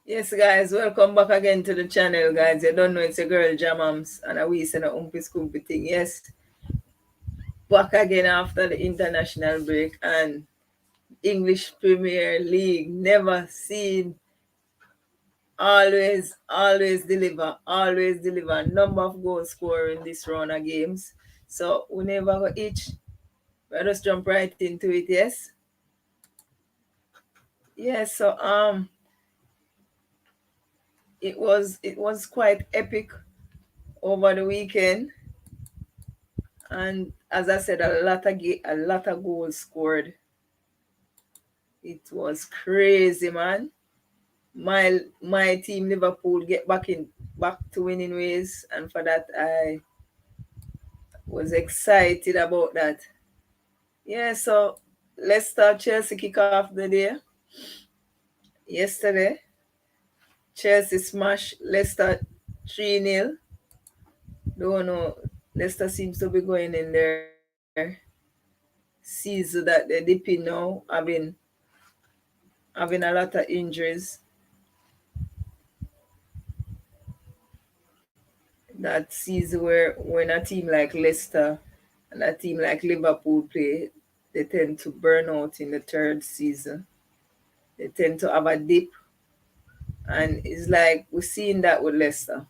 Yes, guys, welcome back again to the channel, guys. You don't know it's a girl Jamams and a wee send a umpy scoopy thing. Yes, back again after the international break and English Premier League. Never seen. Always deliver. Always deliver. Number of goals scored in this round of games. So we never go itch. Let us jump right into it. Yes. Yes. So it was quite epic over the weekend. And as I said, a lot of goals scored. It was crazy, man. My team Liverpool get back to winning ways, and for that I was excited about that. Yeah, so let's start Chelsea kick off the day. Yesterday, Chelsea smashed Leicester 3-0. Don't know. Leicester seems to be going in their season that they're dipping now, having a lot of injuries. That season where when a team like Leicester and a team like Liverpool play, they tend to burn out in the third season. They tend to have a dip, and it's like we're seeing that with Leicester.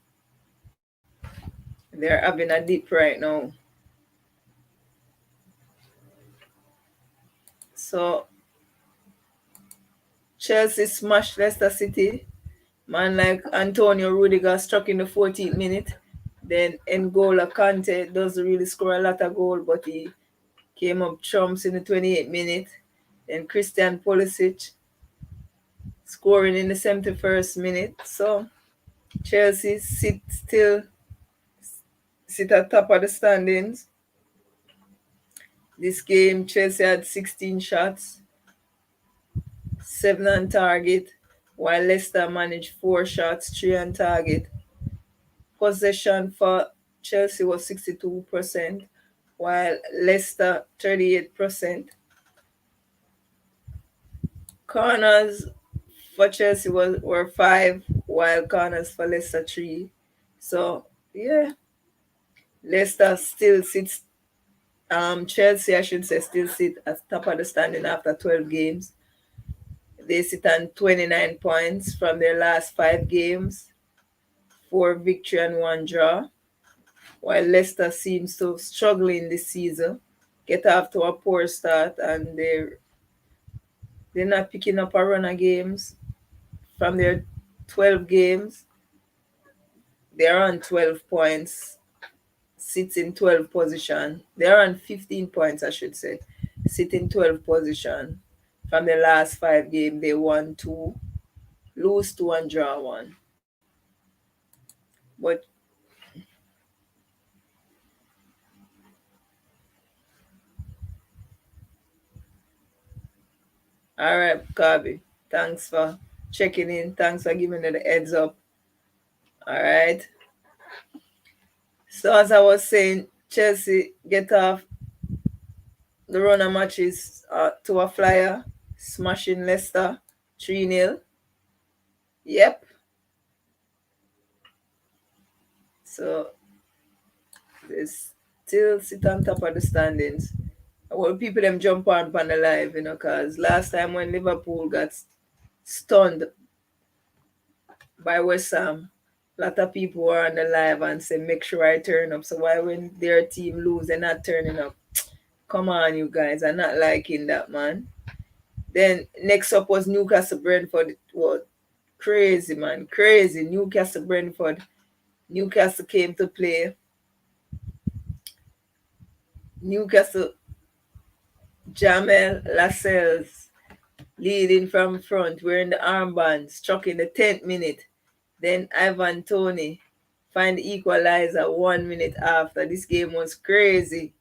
They're having a dip right now. So Chelsea smashed Leicester City. Man like Antonio Rudiger struck in the 14th minute. Then N'Golo Kante doesn't really score a lot of goal, but he came up trumps in the 28th minute. Then Christian Pulisic scoring in the 71st minute. So Chelsea sit at top of the standings. This game, Chelsea had 16 shots, 7 on target, while Leicester managed 4 shots, 3 on target. Possession for Chelsea was 62%, while Leicester 38%. Corners for Chelsea were 5, while corners for Leicester 3. So yeah, Leicester still sits. Chelsea, I should say, still sit at top of the standing after 12 games. They sit on 29 points from their last 5 games, 4 victory and 1 draw. While Leicester seems to struggling this season, get off to a poor start, and they're not picking up a run of games from their 12 games. They're on 12 points, sits in 12 position. They're on 15 points, I should say, sit in 12 position. From the last 5 games, they won 2, lose 2, and draw 1. But all right, Kabi, thanks for checking in. Thanks for giving me the heads up. All right. So as I was saying, Chelsea get off the run of matches to a flyer, smashing Leicester 3-0. Yep. So they still sit on top of the standings. Well, people them jump on the live, because last time when Liverpool got stunned by West Ham, a lot of people were on the live and say, make sure I turn up. So why when their team lose, they're not turning up? Come on, you guys. I'm not liking that, man. Then next up was Newcastle Brentford. What? Crazy, man. Crazy. Newcastle Brentford. Newcastle came to play. Newcastle, Jamel Lascelles leading from front, wearing the armband, struck in the 10th minute. Then Ivan Toney find the equalizer 1 minute after. This game was crazy.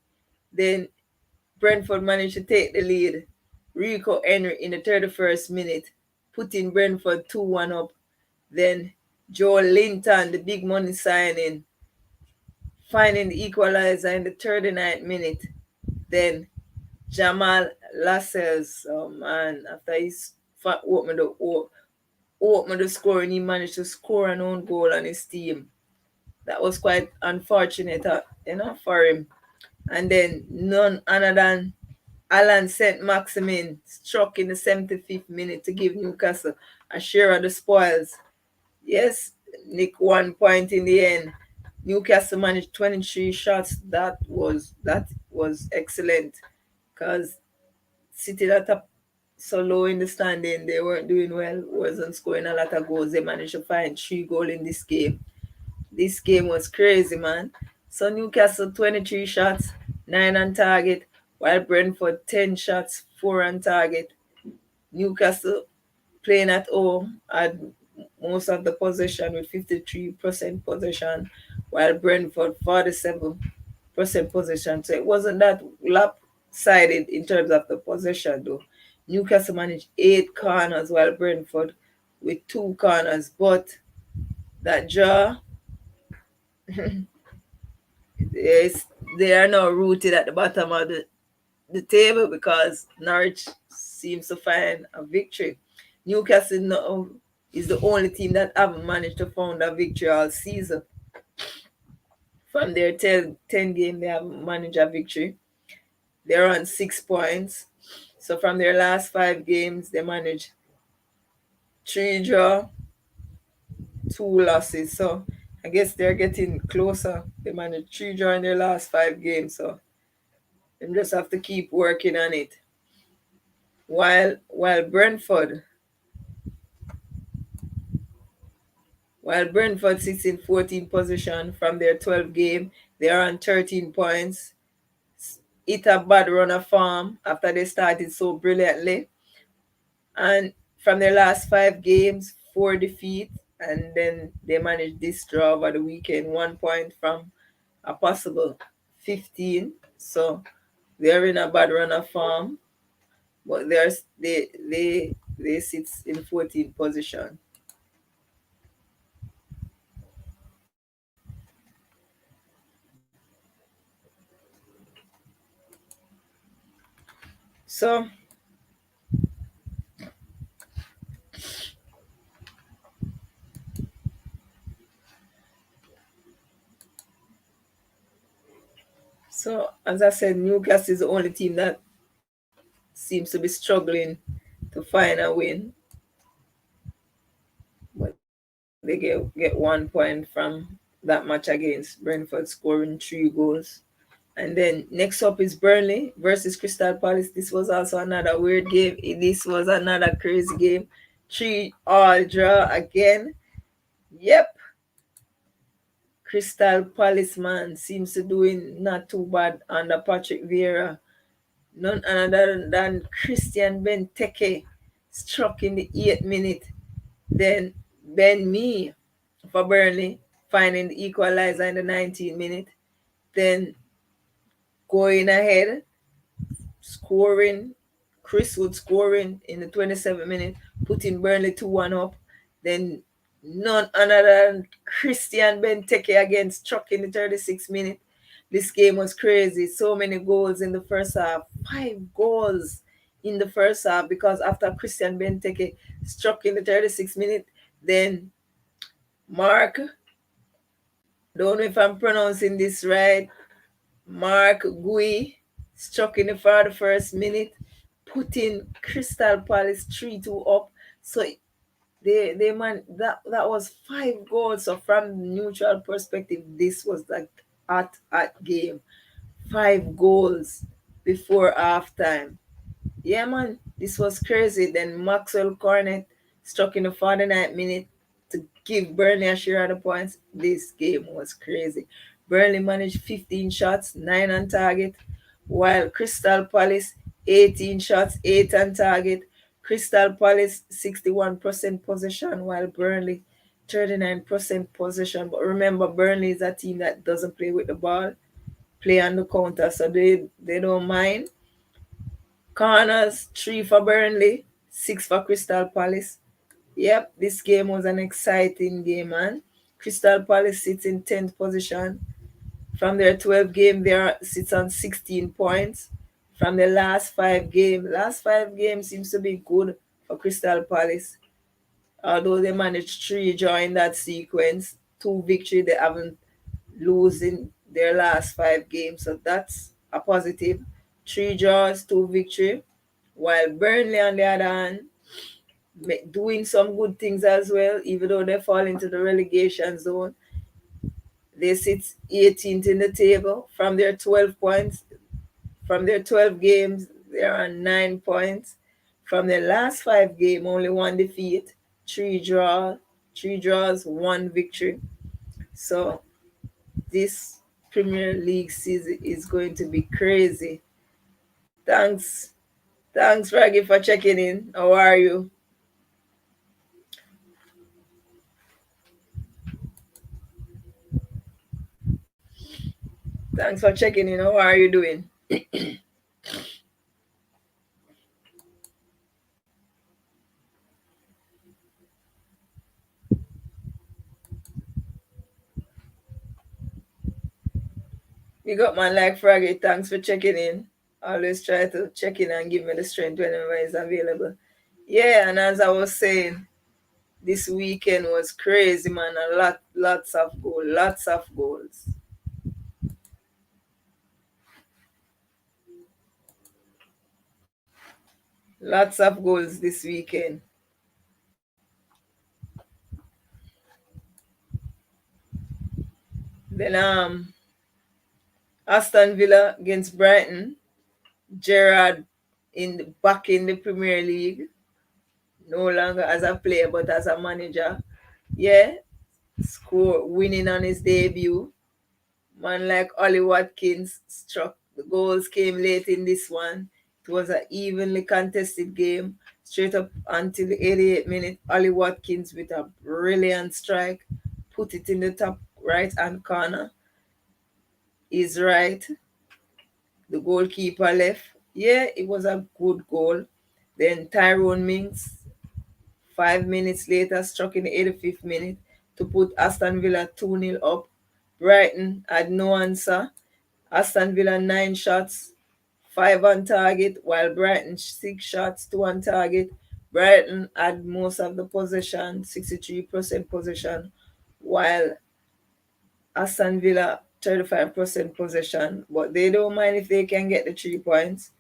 Then Brentford managed to take the lead. Rico Henry in the 31st minute, putting Brentford 2-1 up. Then Joel Linton, the big money signing, finding the equalizer in the 39th minute. Then Jamal Lascelles, oh man, after he's opened open the score and he managed to score an own goal on his team. That was quite unfortunate, for him. And then none other than Alan St. Maximin struck in the 75th minute to give Newcastle a share of the spoils. Yes, Nick 1 point in the end. Newcastle managed 23 shots. That was excellent because City that up so low in the standing, they weren't doing well, wasn't scoring a lot of goals. They managed to find 3 goals in this game. This game was crazy, man. So Newcastle 23 shots, 9 on target, while Brentford 10 shots, 4 on target. Newcastle playing at home had most of the possession with 53% possession, while Brentford 47% possession. So it wasn't that lopsided in terms of the possession, though. Newcastle managed 8 corners, while Brentford with 2 corners. But that draw, is they are now rooted at the bottom of the table because Norwich seems to find a victory. Newcastle now is the only team that haven't managed to find a victory all season. From their 10 game, they haven't managed a victory. They're on 6 points. So from their last 5 games, they managed 3 draw, 2 losses. So I guess they're getting closer. They managed 3 draw in their last 5 games. So they just have to keep working on it. While Brentford sits in 14th position from their 12 game, they are on 13 points. It a bad run of form after they started so brilliantly. And from their last 5 games, 4 defeats, and then they managed this draw over the weekend, 1 point from a possible 15. So they're in a bad run of form, but they sit in 14th position. So So, as I said, Newcastle is the only team that seems to be struggling to find a win. But they get 1 point from that match against Brentford, scoring 3 goals. And then next up is Burnley versus Crystal Palace. This was also another weird game. This was another crazy game. 3-all draw again. Yep. Crystal Palace, man, seems to doing not too bad under Patrick Vieira. None other than Christian Benteke struck in the 8th minute. Then Ben Mee for Burnley finding the equalizer in the 19th minute. Then going ahead, scoring, Chris Wood scoring in the 27th minute, putting Burnley 2-1 up. Then none other than Christian Benteke again struck in the 36th minute. This game was crazy. So many goals in the first half. 5 goals in the first half because after Christian Benteke struck in the 36th minute, then Mark, don't know if I'm pronouncing this right, Mark Gui struck in the 41st minute, putting Crystal Palace 3-2 up. So they man that was 5 goals. So from neutral perspective, this was like at game. 5 goals before halftime. Yeah, man, this was crazy. Then Maxwell Cornet struck in the 49th minute to give Burnley a share of the points. This game was crazy. Burnley managed 15 shots, 9 on target, while Crystal Palace 18 shots, 8 on target. Crystal Palace 61% possession, while Burnley 39% possession. But remember, Burnley is a team that doesn't play with the ball, play on the counter, so they don't mind. Corners, 3 for Burnley, 6 for Crystal Palace. Yep, this game was an exciting game, man. Crystal Palace sits in 10th position. From their 12 game, they sits on 16 points. From the last 5 games seems to be good for Crystal Palace. Although they managed three draw in that sequence, two victory, they haven't losing their last five games. So that's a positive. Three draws, two victory. While Burnley on the other hand, doing some good things as well, even though they fall into the relegation zone. They sit 18th in the table from their 12 points. From their 12 games, they're on 9 points. From their last five games, only one defeat, three draw, three draws, one victory. So this Premier League season is going to be crazy. Thanks. Thanks, Raggy, for checking in. How are you? Thanks for checking in. How are you doing? You got my like Fraggy. Thanks for checking in. Always try to check in and give me the strength whenever it's available. Yeah, and as I was saying, this weekend was crazy, man. Lots of goals, lots of goals, lots of goals this weekend. Then Aston Villa against Brighton. Gerrard back in the Premier League, no longer as a player but as a manager. Yeah, score winning on his debut. Man like Ollie Watkins struck. The goals came late in this one. It was an evenly contested game. Straight up until the 88th minute, Ollie Watkins with a brilliant strike put it in the top right hand corner. Is right. The goalkeeper left. Yeah, it was a good goal. Then Tyrone Mings, 5 minutes later, struck in the 85th minute to put Aston Villa 2-0 up. Brighton had no answer. Aston Villa 9 shots, 5 on target, while Brighton 6 shots, 2 on target. Brighton had most of the possession, 63% possession, while Aston Villa 35% possession. But they don't mind if they can get the 3 points.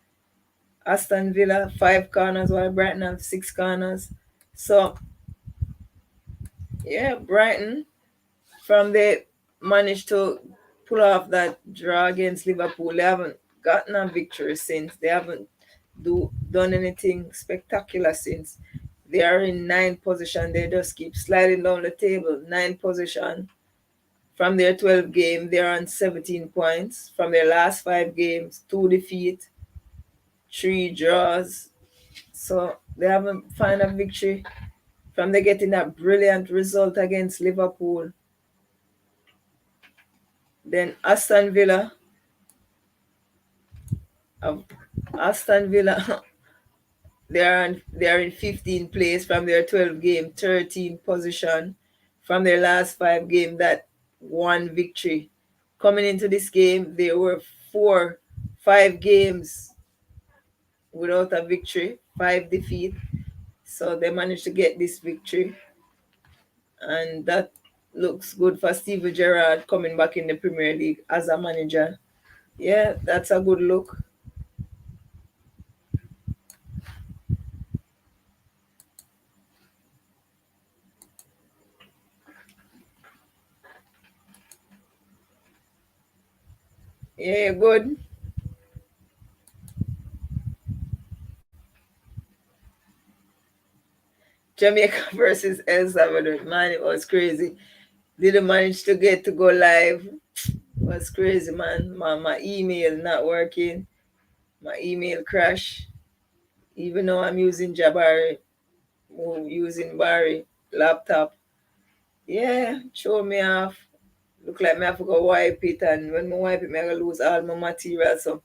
Aston Villa 5 corners, while Brighton have 6 corners. So yeah, Brighton from they managed to pull off that draw against Liverpool. They haven't gotten a victory since. They haven't done anything spectacular since. They are in ninth position. They just keep sliding down the table. Ninth position. From their 12 games, they're on 17 points. From their last five games, two defeats, three draws. So they haven't found a victory from they getting that brilliant result against Liverpool. Then uh, Aston Villa, they are in 15th place from their 12 game, 13 position from their last five game. That one victory. Coming into this game, they were 5 games without a victory, five defeat. So they managed to get this victory, and that looks good for Steven Gerrard coming back in the Premier League as a manager. Yeah, that's a good look. Yeah, good. Jamaica versus El Salvador. Man, it was crazy. Didn't manage to get to go live. It was crazy, man. My email not working. My email crash. Even though I'm using Jabari, using Barry laptop. Yeah, show me off. Look like me have to go wipe it, and when I wipe it, I gonna lose all my material. So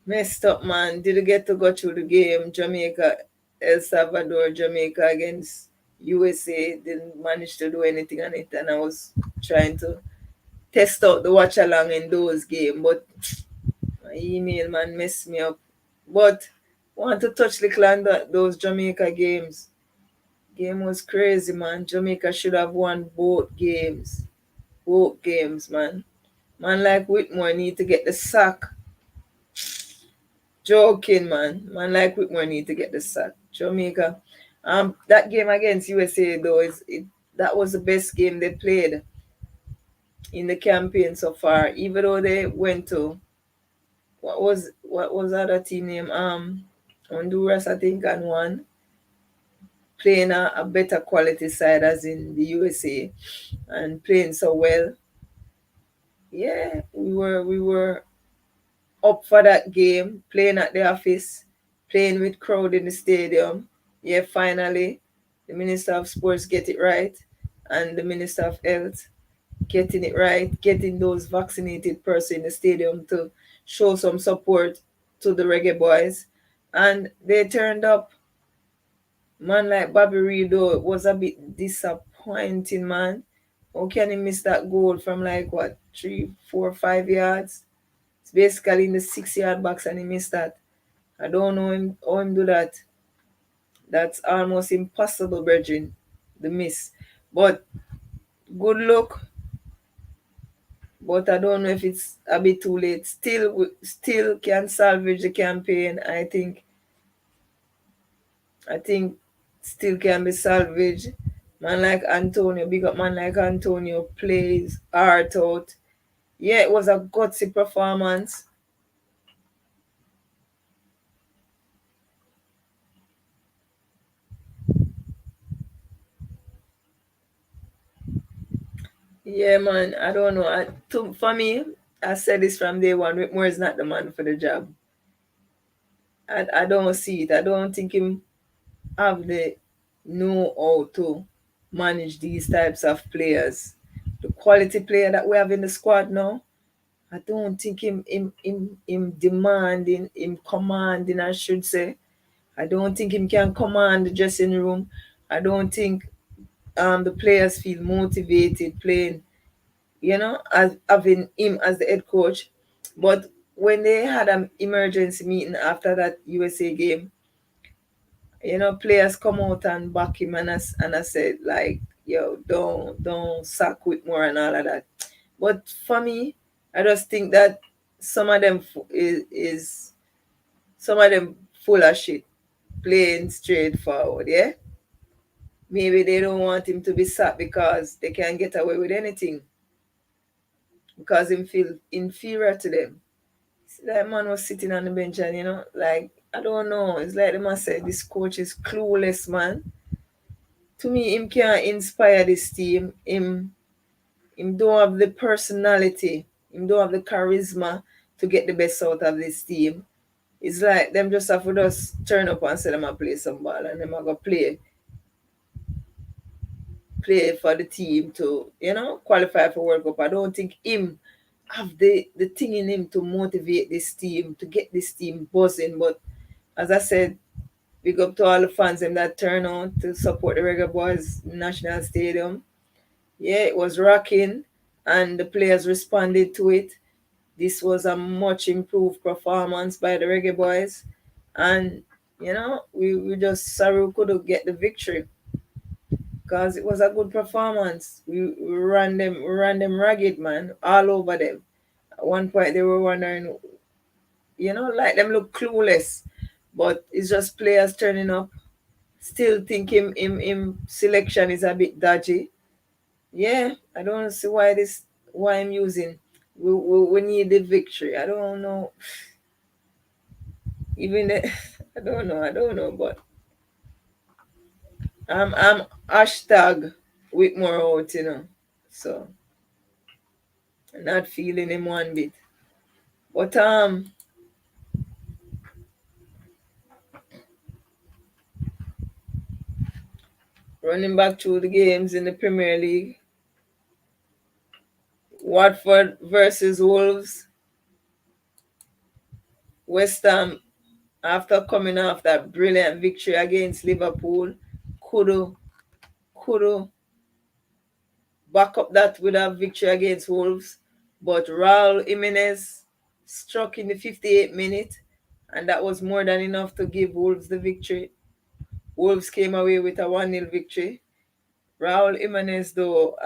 messed up, man. Didn't get to go through the game. Jamaica, El Salvador, Jamaica against USA. Didn't manage to do anything on it, and I was trying to test out the watch along in those games, but my email man messed me up. But want to touch the clan those Jamaica games. Game was crazy, man. Jamaica should have won both games. Both games, man. Man like Whitmore need to get the sack. Joking, man. Man like Whitmore need to get the sack. Jamaica. That game against USA though that was the best game they played in the campaign so far. Even though they went to what was that other team name? Honduras, I think, and won, playing a better quality side as in the USA and playing so well. Yeah, we were up for that game, playing at the office, playing with crowd in the stadium. Yeah, finally, the Minister of Sports get it right, and the Minister of Health getting it right, getting those vaccinated person in the stadium to show some support to the reggae boys, and they turned up. Man like Bobby Reed though, it was a bit disappointing, man. How can he miss that goal from like what 3, 4, 5 yards? It's basically in the 6 yard box and he missed that. I don't know him how him do that. That's almost impossible, Virgin. The miss. But good luck. But I don't know if it's a bit too late. Still can salvage the campaign. I think still can be salvaged. Man like Antonio, big up man like Antonio plays art out. Yeah, it was a gutsy performance. Yeah, man. I don't know. For me, I said this from day one. Whitmore is not the man for the job. I don't see it. I don't think him have the know how to manage these types of players. The quality player that we have in the squad now, I don't think him demanding, him commanding, I should say. I don't think him can command the dressing room. I don't think the players feel motivated playing, as having him as the head coach. But when they had an emergency meeting after that USA game, players come out and back him, and I said like, yo, don't sack Whitmore and all of that. But for me, I just think that some of them is some of them full of shit, playing straightforward. Yeah, maybe they don't want him to be sacked because they can get away with anything because him feel inferior to them. See, that man was sitting on the bench and like I don't know. It's like the man said, this coach is clueless, man. To me, him can't inspire this team. Him don't have the personality. Him don't have the charisma to get the best out of this team. It's like them just have to just turn up and say them a play some ball and them a go play for the team to qualify for World Cup. I don't think him have the thing in him to motivate this team to get this team buzzing. But as I said, big up to all the fans them that turn out to support the Reggae Boys National Stadium. Yeah, it was rocking, and the players responded to it. This was a much improved performance by the Reggae Boys, and we just sorry we couldn't get the victory because it was a good performance. We ran them ragged, man, all over them. At one point, they were wondering, like them look clueless, but it's just players turning up. Still think him selection is a bit dodgy. Yeah, I don't see why I'm using. We need the victory. I don't know. Even the, I don't know, but I'm hashtag Whitmore out, So I'm not feeling him one bit. But running back through the games in the Premier League, Watford versus Wolves. West Ham, after coming off that brilliant victory against Liverpool, could could back up that with a victory against Wolves. But Raul Jimenez struck in the 58th minute, and that was more than enough to give Wolves the victory. Wolves came away with a 1-0 victory. Raul Jimenez, though,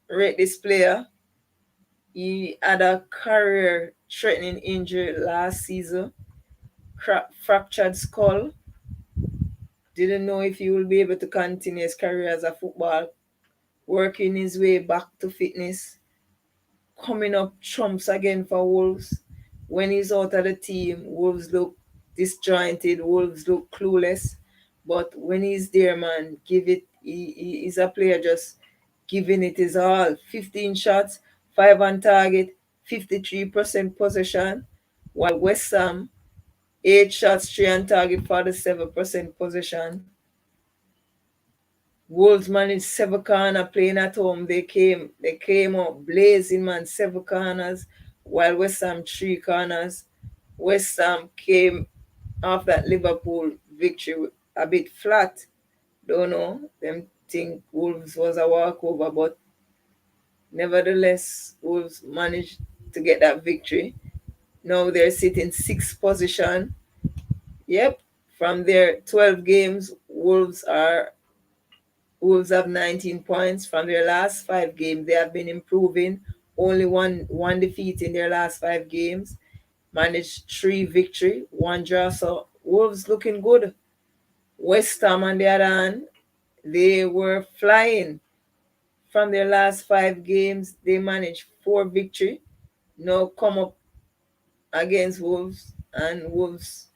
rate this player. He had a career threatening injury last season, fractured skull. Didn't know if he will be able to continue his career as a football, working his way back to fitness, coming up trumps again for Wolves. When he's out of the team, Wolves look disjointed, Wolves look clueless. But when he's there, man, give it. He's a player just giving it his all. 15 shots, 5 on target, 53% possession. While West Ham, 8 shots, 3 on target, 47% possession. Wolves managed 7 corner playing at home. They came up blazing, man, 7 corners, while West Ham 3 corners. West Ham came off that Liverpool victory a bit flat. Don't know. Them think Wolves was a walkover, but nevertheless, Wolves managed to get that victory. Now they're sitting sixth position. Yep. From their 12 games, Wolves have 19 points from their last 5 games. They have been improving. Only one defeat in their last 5 games. Managed 3 victory, 1 draw. So Wolves looking good. West Ham on the other hand, they were flying. From their last 5 games, they managed 4 victory. Now come up against Wolves, and Wolves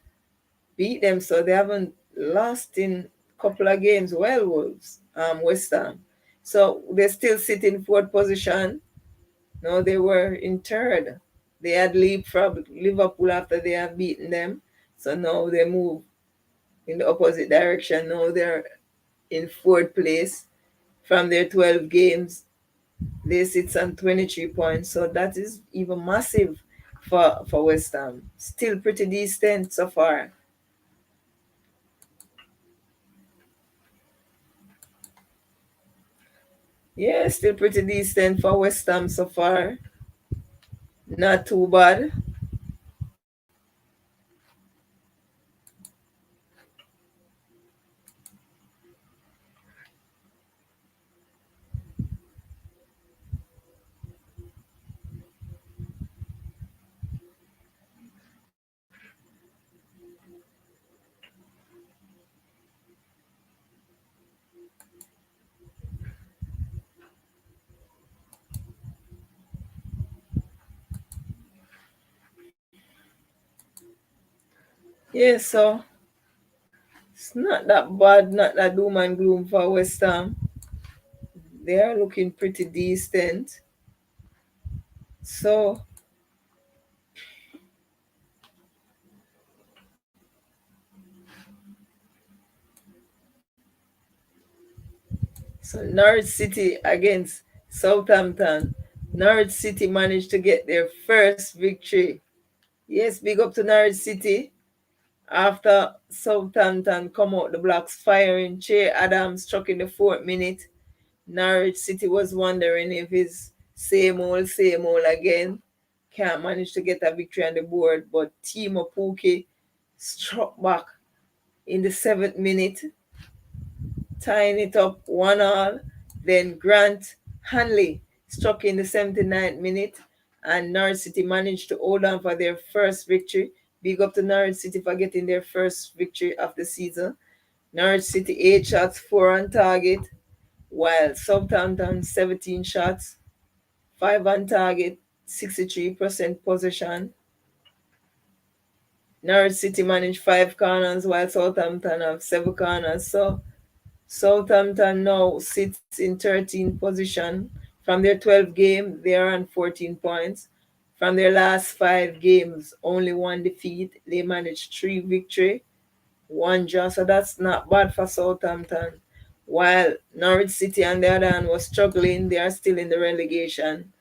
beat them, so they haven't lost in a couple of games. Well, Wolves, West Ham. So they still sit in fourth position. No, they were in third. They had leapfrogged Liverpool after they have beaten them. So now they move in the opposite direction. Now they're in fourth place. From their 12 games, they sit on 23 points. So that is even massive for West Ham. Still pretty decent so far. Yeah, still pretty decent for West Ham so far. Not too bad. Yeah, so it's not that bad, not that doom and gloom for West Ham. They are looking pretty decent. So Norwich City against Southampton. Norwich City managed to get their first victory. Yes, big up to Norwich City. After Southampton come out the blocks firing, Che Adams struck in the 4th minute. Norwich City was wondering if it's same old again. Can't manage to get a victory on the board, but Timo Pukki struck back in the 7th minute, tying it up 1-1. Then Grant Hanley struck in the 79th minute, and Norwich City managed to hold on for their first victory. Big up to Norwich City for getting their first victory of the season. Norwich City 8 shots, 4 on target, while Southampton 17 shots, 5 on target, 63% possession. Norwich City managed 5 corners, while Southampton have 7 corners. So Southampton now sits in 13th position. From their 12 games, they are on 14 points. From their last 5 games, only 1 defeat. They managed 3 victory, 1 draw. So that's not bad for Southampton. While Norwich City on the other hand was struggling, they are still in the relegation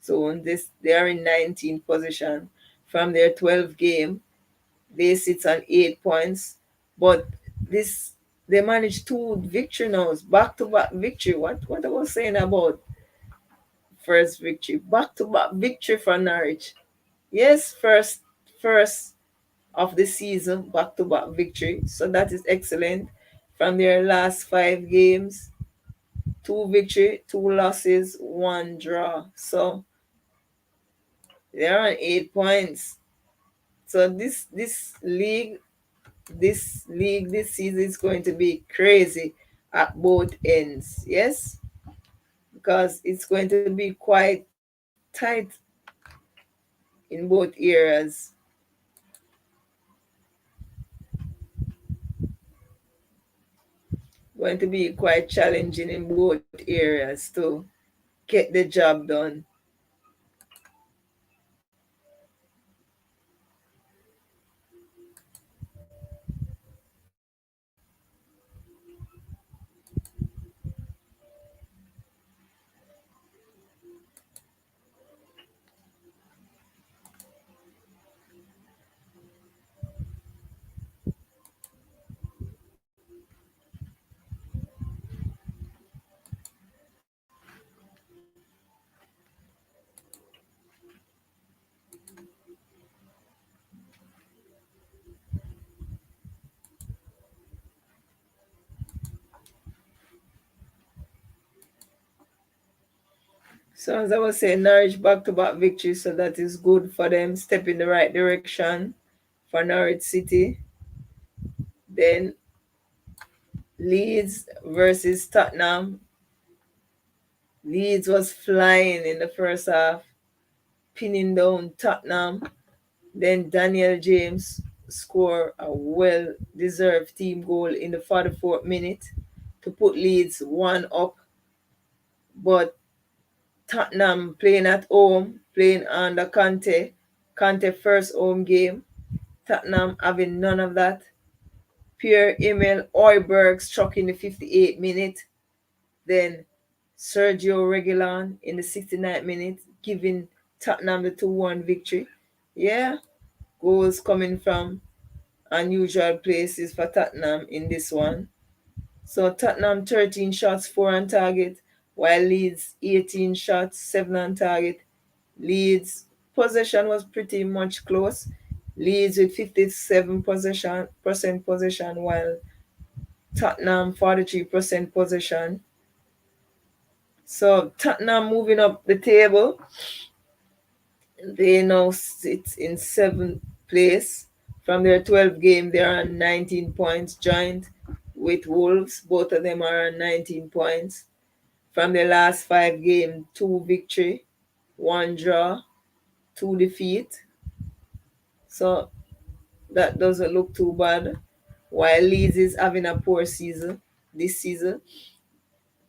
zone. They are in 19th position. From their 12 game, they sit on 8 points. But this they managed 2 victory now, back to back victory. What I was saying about first victory, back to back victory for Norwich. Yes, first of the season, back to back victory. So that is excellent. from their last 5 games. Two victory, two losses, one draw. So they're on 8 points. So this league this season is going to be crazy at both ends. Yes, because it's going to be quite tight in both areas. Going to be quite challenging in both areas to get the job done. So as I was saying, Norwich back-to-back victory, so that is good for them. Step in the right direction for Norwich City. Then Leeds versus Tottenham. Leeds was flying in the first half, pinning down Tottenham. Then Daniel James scored a well-deserved team goal in the 44th minute to put Leeds one up. But Tottenham playing at home, playing under Conte. Conte first home game. Tottenham having none of that. Pierre-Emile Højbjerg struck in the 58th minute. Then Sergio Reguilon in the 69th minute, giving Tottenham the 2-1 victory. Yeah, goals coming from unusual places for Tottenham in this one. So Tottenham 13 shots, 4 on target, while Leeds 18 shots, 7 on target. Leeds possession was pretty much close. Leeds with 57 percent possession, while Tottenham 43% possession. So Tottenham moving up the table. They now sit in seventh place. From their 12th game, they are on 19 points, joined with Wolves. Both of them are on 19 points. From their last 5 games, 2 victory, 1 draw, 2 defeat. So that doesn't look too bad. While Leeds is having a poor season this season,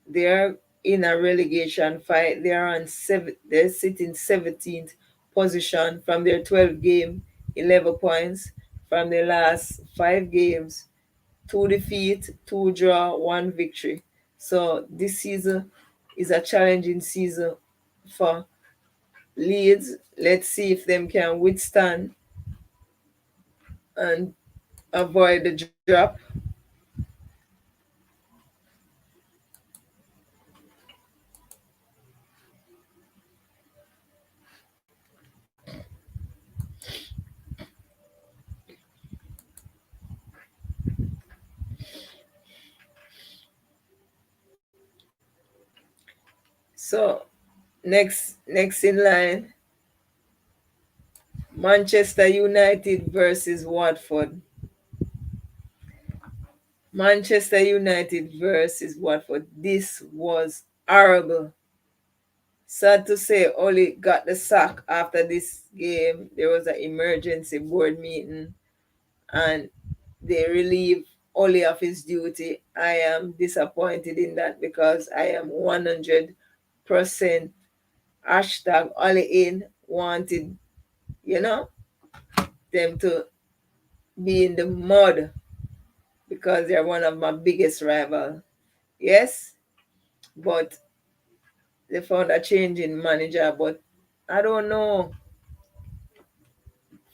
they're in a relegation fight. They're sitting 17th position from their 12 game, 11 points. From their last 5 games, 2 defeat, 2 draw, 1 victory. So this season is a challenging season for Leeds. Let's see if them can withstand and avoid the drop. So next in line, Manchester United versus Watford. Manchester United versus Watford. This was horrible. Sad to say, Oli got the sack after this game. There was an emergency board meeting and they relieved Oli of his duty. I am disappointed in that because I am 100% hashtag Oli in wanted, you know, them to be in the mud because they're one of my biggest rivals. Yes, but they found a change in manager. But I don't know.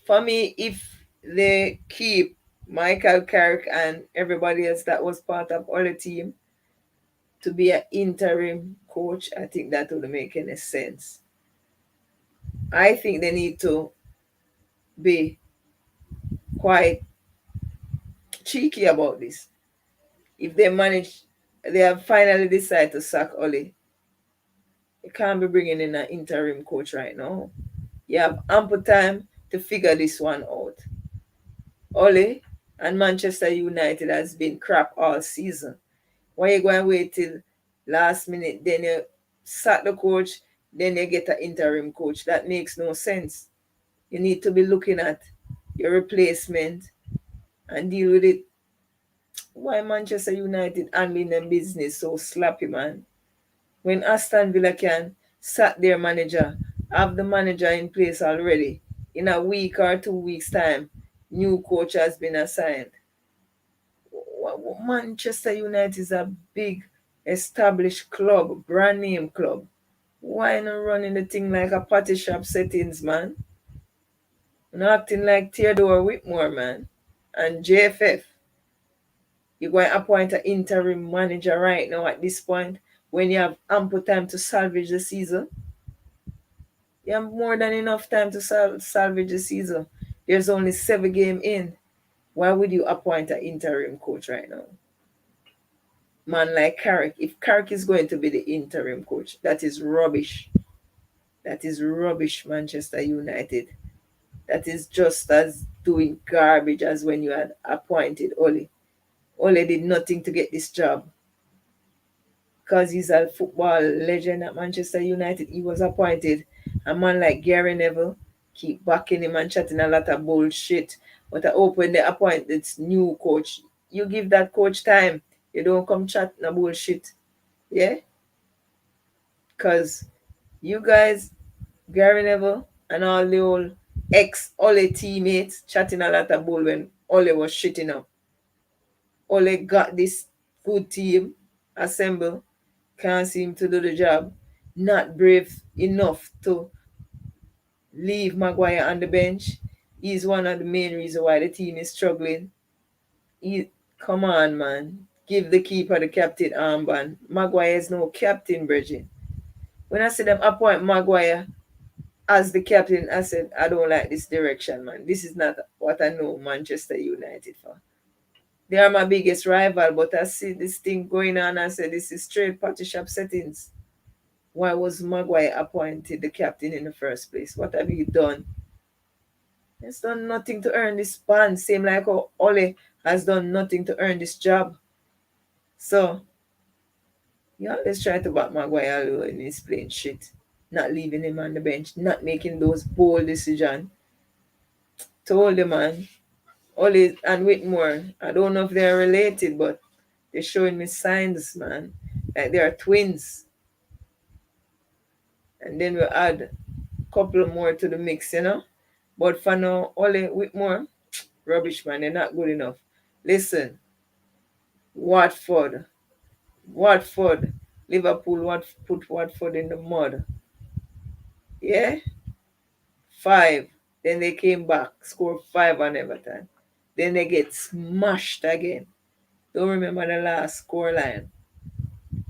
For me, if they keep Michael Carrick and everybody else that was part of all the team to be an interim coach, I think that would make any sense. I think they need to be quite cheeky about this. If they have finally decided to sack Oli, you can't be bringing in an interim coach right now. You have ample time to figure this one out. Oli and Manchester United has been crap all season. Why you going to wait till last minute, then you sack the coach, then you get an interim coach? That makes no sense. You need to be looking at your replacement and deal with it. Why Manchester United handling their business so sloppy, man? When Aston Villa can sack their manager, have the manager in place already, in a week or 2 weeks' time, new coach has been assigned. Manchester United is a big established club, brand name club. Why not running the thing like a party shop settings, man? Not acting like Theodore Whitmore, man. And JFF. You're going to appoint an interim manager right now at this point when you have ample time to salvage the season. You have more than enough time to salvage the season. There's only 7 games in. Why would you appoint an interim coach right now? Man like Carrick. If Carrick is going to be the interim coach, that is rubbish. That is rubbish, Manchester United. That is just as doing garbage as when you had appointed Ole. Ole did nothing to get this job. Because he's a football legend at Manchester United, he was appointed. A man like Gary Neville keep backing him and chatting a lot of bullshit. But I hope when they appoint this new coach, you give that coach time. You don't come chat no bullshit. Yeah? Because you guys, Gary Neville and all the old ex-Ole teammates chatting a lot of bull when Ole was shitting up. Ole got this good team assembled, can't seem to do the job, not brave enough to leave Maguire on the bench. He's one of the main reasons why the team is struggling. Come on, man. Give the keeper the captain armband. Maguire is no captain, Bridget. When I see them appoint Maguire as the captain, I said, I don't like this direction, man. This is not what I know Manchester United for. They are my biggest rival, but I see this thing going on. I said, this is straight party shop settings. Why was Maguire appointed the captain in the first place? What have you done? He's done nothing to earn this band. Same like how Ole has done nothing to earn this job. So, you always try to back Maguire alone and he's playing shit. Not leaving him on the bench, not making those bold decisions. Told the man, Ole and Whitmore, I don't know if they're related, but they're showing me signs, man. Like they are twins. And then we'll add a couple more to the mix, you know. But for now, Ole Whitmore, rubbish, man. They're not good enough. Listen, Watford, Watford, Liverpool put Watford in the mud. Yeah? 5. Then they came back, scored 5 on Everton. Then they get smashed again. Don't remember the last scoreline.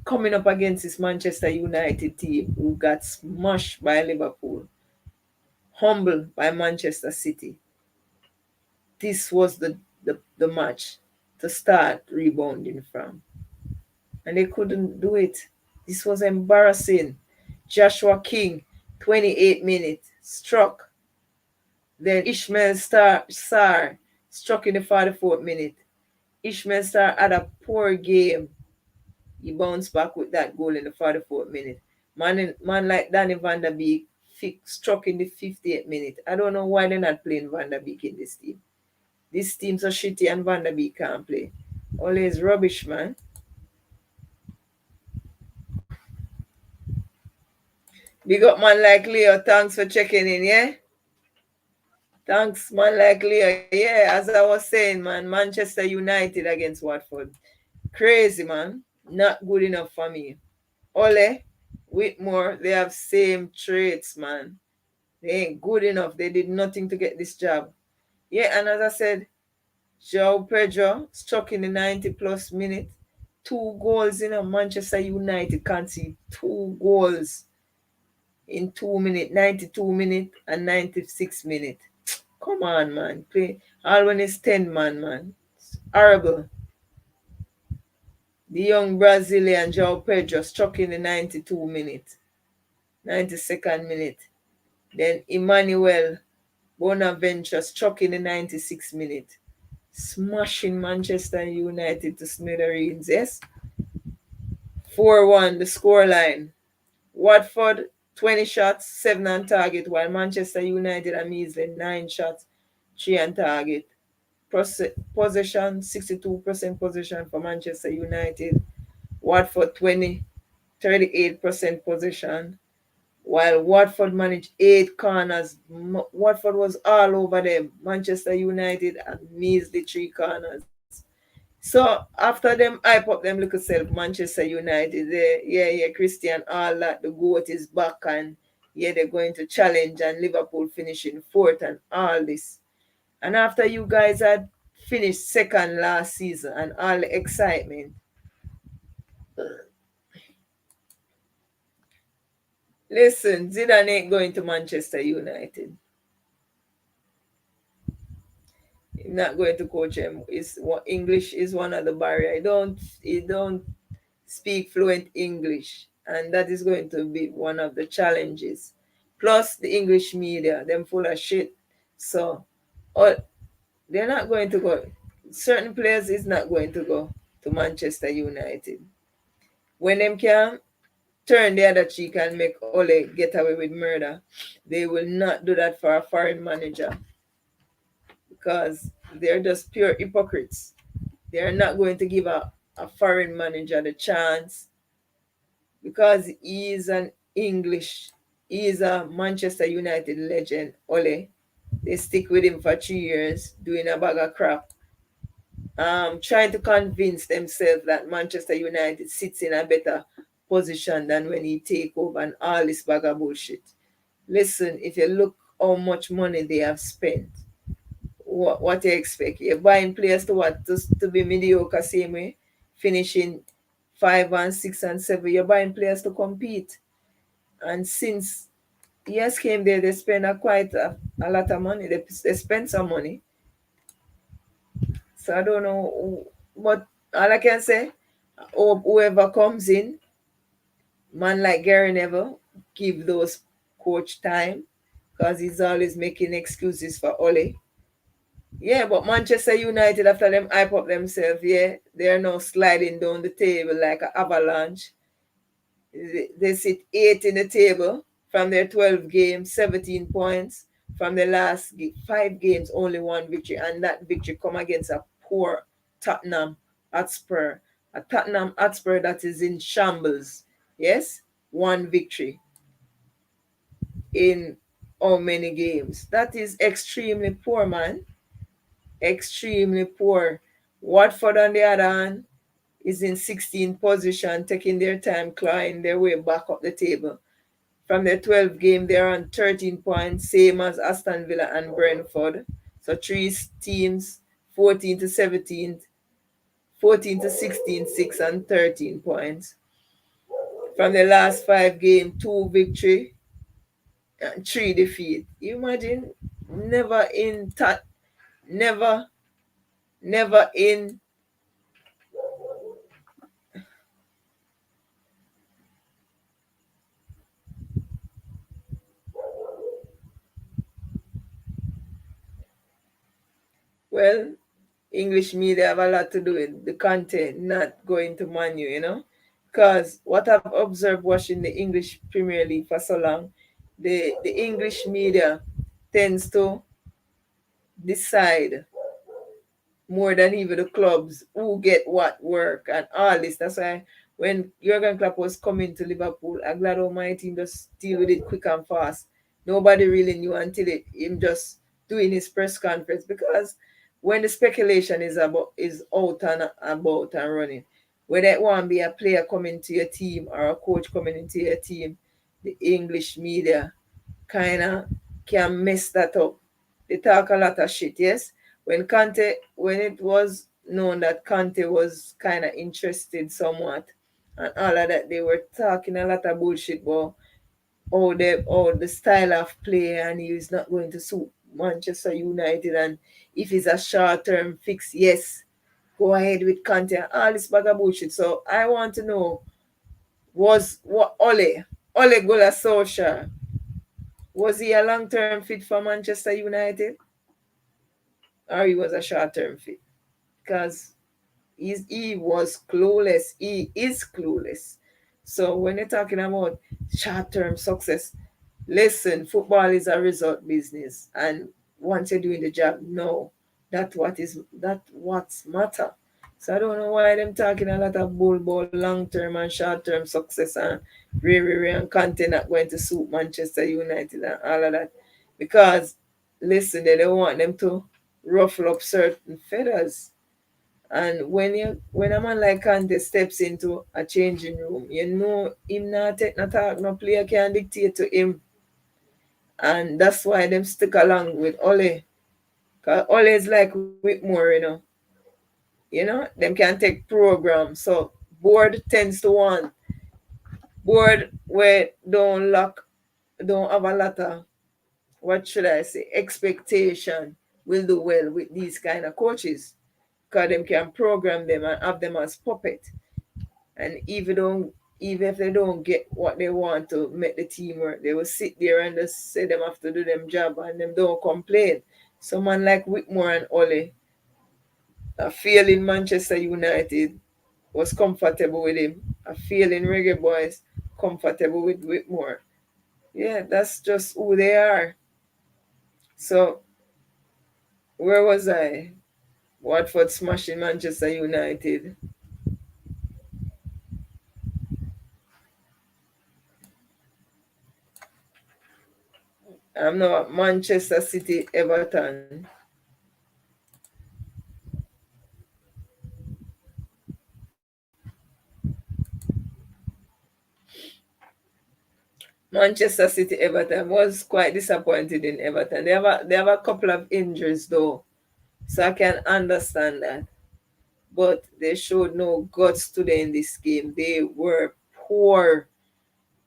Coming up against this Manchester United team who got smashed by Liverpool, humbled by Manchester City. This was the match to start rebounding from. And they couldn't do it. This was embarrassing. Joshua King, 28 minutes, struck. Then Ishmael Sarr struck in the 44th minute. Ishmael Sarr had a poor game. He bounced back with that goal in the 44th minute. Man like Danny Van Der Beek struck in the 58th minute. I don't know why they're not playing Van Der Beek in this team. This team's so shitty and Van Der Beek can't play. Always rubbish, man. Big up man like Leo. Thanks for checking in, yeah? Thanks, man like Leo. Yeah, as I was saying, man, Manchester United against Watford. Crazy, man. Not good enough for me. Ole, Whitmore, they have same traits, man. They ain't good enough. They did nothing to get this job. Yeah, and as I said, Joe Pedro struck in the 90 plus minute. 2 goals in a Manchester United concede 2 goals in 2 minutes, 92 minutes and 96 minutes. Come on, man. Play all when it's 10 man, man. It's horrible. The young Brazilian João Pedro struck in the 92 minute, 92nd minute. Then Emmanuel Bonaventure struck in the 96th minute, smashing Manchester United to smithereens. Yes, 4-1 the scoreline. Watford 20 shots, 7 on target, while Manchester United are measly 9 shots, 3 on target. Possession 62% possession for Manchester United. Watford 38% possession. While Watford managed 8 corners, Watford was all over them. Manchester United had measly 3 corners. So after them hype up them little self, Manchester United, yeah, Christian, all that, the goat is back, and yeah, they're going to challenge, and Liverpool finishing fourth and all this. And after you guys had finished second last season and all the excitement, listen, Zidane ain't going to Manchester United. He's not going to coach him. Is English is one of the barrier. He don't speak fluent English, and that is going to be one of the challenges. Plus the English media, them full of shit. So, all they're not going to go. Certain players is not going to go to Manchester United. When them can turn the other cheek and make Ole get away with murder, they will not do that for a foreign manager, because they're just pure hypocrites. They're not going to give a foreign manager the chance because he is an English, he is a Manchester United legend, Ole. They stick with him for 3 years doing a bag of crap, trying to convince themselves that Manchester United sits in a better position than when he take over and all this bag of bullshit. Listen, if you look how much money they have spent, what do you expect? You're buying players to what? To be mediocre same way, finishing 5 and 6 and 7. You're buying players to compete. And since years came there, they spend a lot of money. They spend some money. So I don't know, but all I can say, whoever comes in, man like Gary Neville, give those coach time, because he's always making excuses for Ole. Yeah, but Manchester United, after them hype up themselves, yeah, they're now sliding down the table like an avalanche. They sit 8 in the table from their 12 games, 17 points. From the last 5 games, only 1 victory, and that victory come against a poor Tottenham Hotspur, a Tottenham Hotspur that is in shambles. Yes, 1 victory in how many games? That is extremely poor, man. Extremely poor. Watford, on the other hand, is in 16th position, taking their time clawing their way back up the table. From their 12 game, they're on 13 points, same as Aston Villa and Brentford. So 3 teams, 14 to 17, 14 to 16, 6 and 13 points. From the last 5 game, 2 victory and 3 defeat. You imagine, never in never, never in. Well, English media have a lot to do with the content not going to Manu. Because what I've observed watching the English Premier League for so long, the English media tends to decide more than even the clubs who get what work and all this. That's why when Jurgen Klopp was coming to Liverpool, I'm glad all my team just deal with it quick and fast. Nobody really knew until him just doing his press conference, because when the speculation is out and about and running, whether it want to be a player coming to your team or a coach coming into your team, the English media kind of can mess that up. They talk a lot of shit, yes. When it was known that Conte was kind of interested somewhat and all of that, they were talking a lot of bullshit about the style of play, and he is not going to suit Manchester United, and if it's a short term fix, yes. go ahead with Conte, all this bag of bullshit. So I want to know, was what Ole Gunnar Solskjaer, was he a long term fit for Manchester United, or he was a short term fit? Because he was clueless. He is clueless. So when you're talking about short term success, listen, football is a result business, and once you're doing the job, no, that what's matter. So I don't know why them talking a lot of bull ball, long term and short term success, and and content not going to suit Manchester United and all of that, because listen, they don't want them to ruffle up certain feathers. And when a man like Kante steps into a changing room, you know him not take no talk, no player can dictate to him. And that's why them stick along with Ole. Cause Ole is like Whitmore, them can take program. So board tends to want board where don't have a lot of, what should I say, expectation, will do well with these kind of coaches. Cause them can program them and have them as puppet. And even if they don't get what they want to make the team work, they will sit there and just say them have to do them job and them don't complain. Someone like Whitmore and Ole, a feel in Manchester United, was comfortable with him. A feel in Reggae Boys comfortable with Whitmore. Yeah, that's just who they are. So where was I? Watford smashing Manchester United. I'm not Manchester City, Everton. Manchester City, Everton was quite disappointed in Everton. They have a couple of injuries though, so I can understand that. But they showed no guts today in this game. They were poor,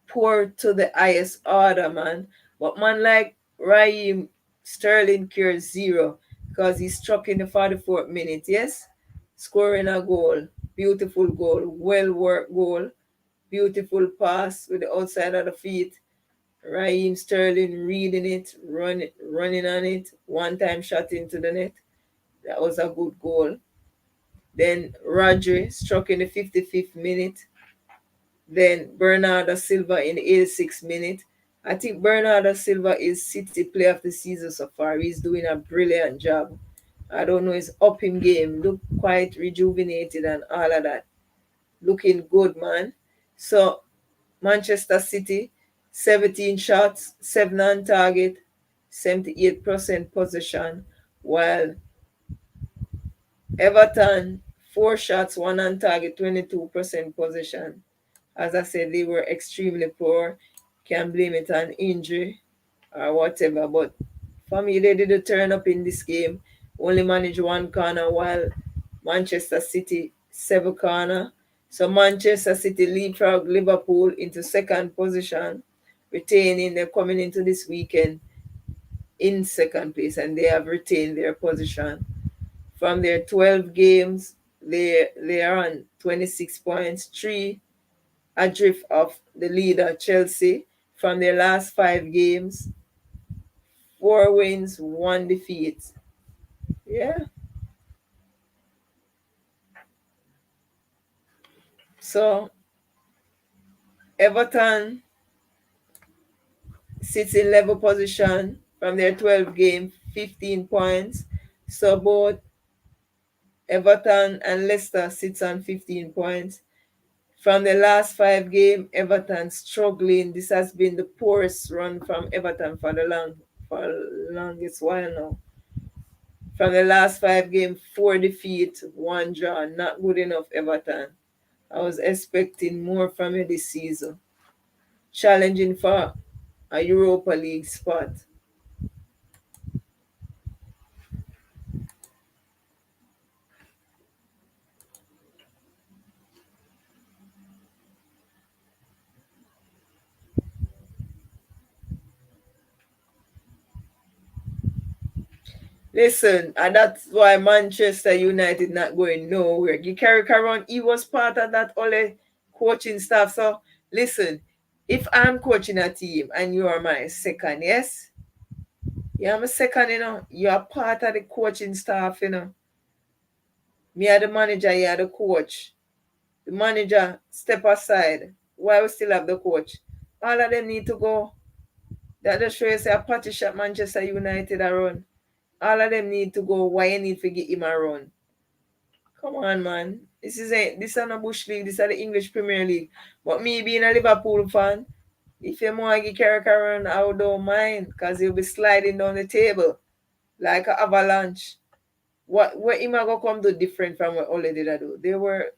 poor to the highest order, man. But man like Raheem Sterling cures zero because he struck in the 44th minute. Yes, scoring a goal, beautiful goal, well worked goal, beautiful pass with the outside of the feet. Raheem Sterling reading it, running on it, one time shot into the net. That was a good goal. Then Rodri struck in the 55th minute. Then Bernardo Silva in the 86th minute. I think Bernardo Silva is City Player of the Season so far. He's doing a brilliant job. I don't know, his up in game, look quite rejuvenated and all of that. Looking good, man. So Manchester City, 17 shots, 7 on target, 78% possession, while Everton, 4 shots, 1 on target, 22% possession. As I said, they were extremely poor. Can't blame it on injury or whatever, but for me, they didn't turn up in this game. Only managed one corner while Manchester City, 7 corner. So Manchester City leapfrog Liverpool into second position, retaining, they're coming into this weekend in second place, and they have retained their position. From their 12 games, they are on 26 points, three adrift of the leader Chelsea. From their last 5 games, 4 wins, 1 defeat. Yeah. So Everton sits in level position from their 12 game, 15 points. So both Everton and Leicester sits on 15 points. From the last 5 game, Everton struggling. This has been the poorest run from Everton for the longest while now. From the last 5 game, 4 defeat, 1 draw. Not good enough, Everton. I was expecting more from you this season. Challenging for a Europa League spot. Listen, and that's why Manchester United not going nowhere. Gary Caron, he was part of that Ole coaching staff. So listen, if I'm coaching a team and you are my second, yes, you're my second, you are part of the coaching staff. Me are the manager, you are the coach. The manager step aside. Why we still have the coach? All of them need to go. That just shows you a party shot Manchester United are run. All of them need to go. Why you need to get him a run? Come on, man. This is not Bush League. This is the English Premier League. But me being a Liverpool fan, if you want to get Carrick a run, I don't mind, because he'll be sliding down the table like an avalanche. What him a go come do different from what Ole did I do? They were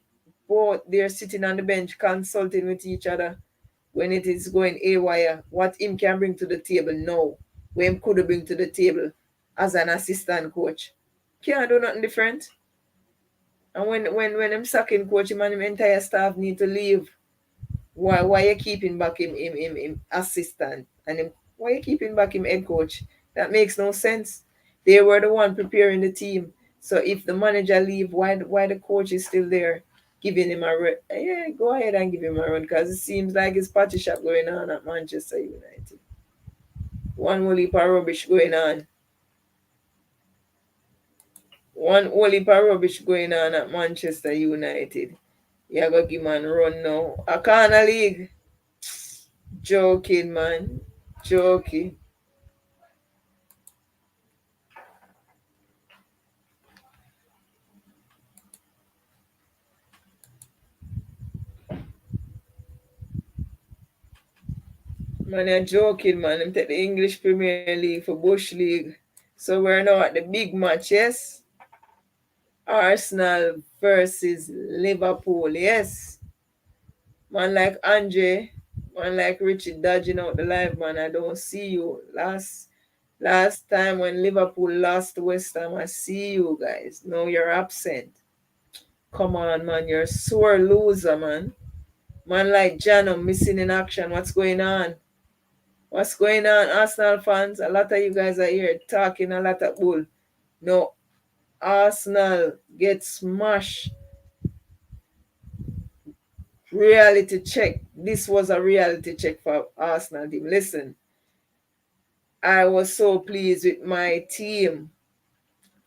both there sitting on the bench consulting with each other when it is going haywire. What him can bring to the table now, what him could bring to the table as an assistant coach. Can't do nothing different. And when I'm sacking coach, him and him entire staff need to leave. Why you keeping back him assistant and him why you keeping back him head coach? That makes no sense. They were the one preparing the team. So if the manager leave, why the coach is still there giving him a run? Yeah, go ahead and give him a run, because it seems like it's party shop going on at Manchester United. One whole heap of rubbish going on. One whole heap of rubbish going on at Manchester United. You gotta give man run now. A corner league. Joking, man. Joking. Man, you're joking, man. I'm take the English Premier League for Bush League. So we're now at the big match, yes? Arsenal versus Liverpool, yes. Man like Andre, man like Richie dodging out the live, man. I don't see you. Last time when Liverpool lost to West Ham, I see you guys. No, you're absent. Come on, man. You're a sore loser, man. Man like Jano missing in action. What's going on? What's going on, Arsenal fans? A lot of you guys are here talking a lot of bull. No, Arsenal get smashed. Reality check. This was a reality check for Arsenal team. Listen, I was so pleased with my team.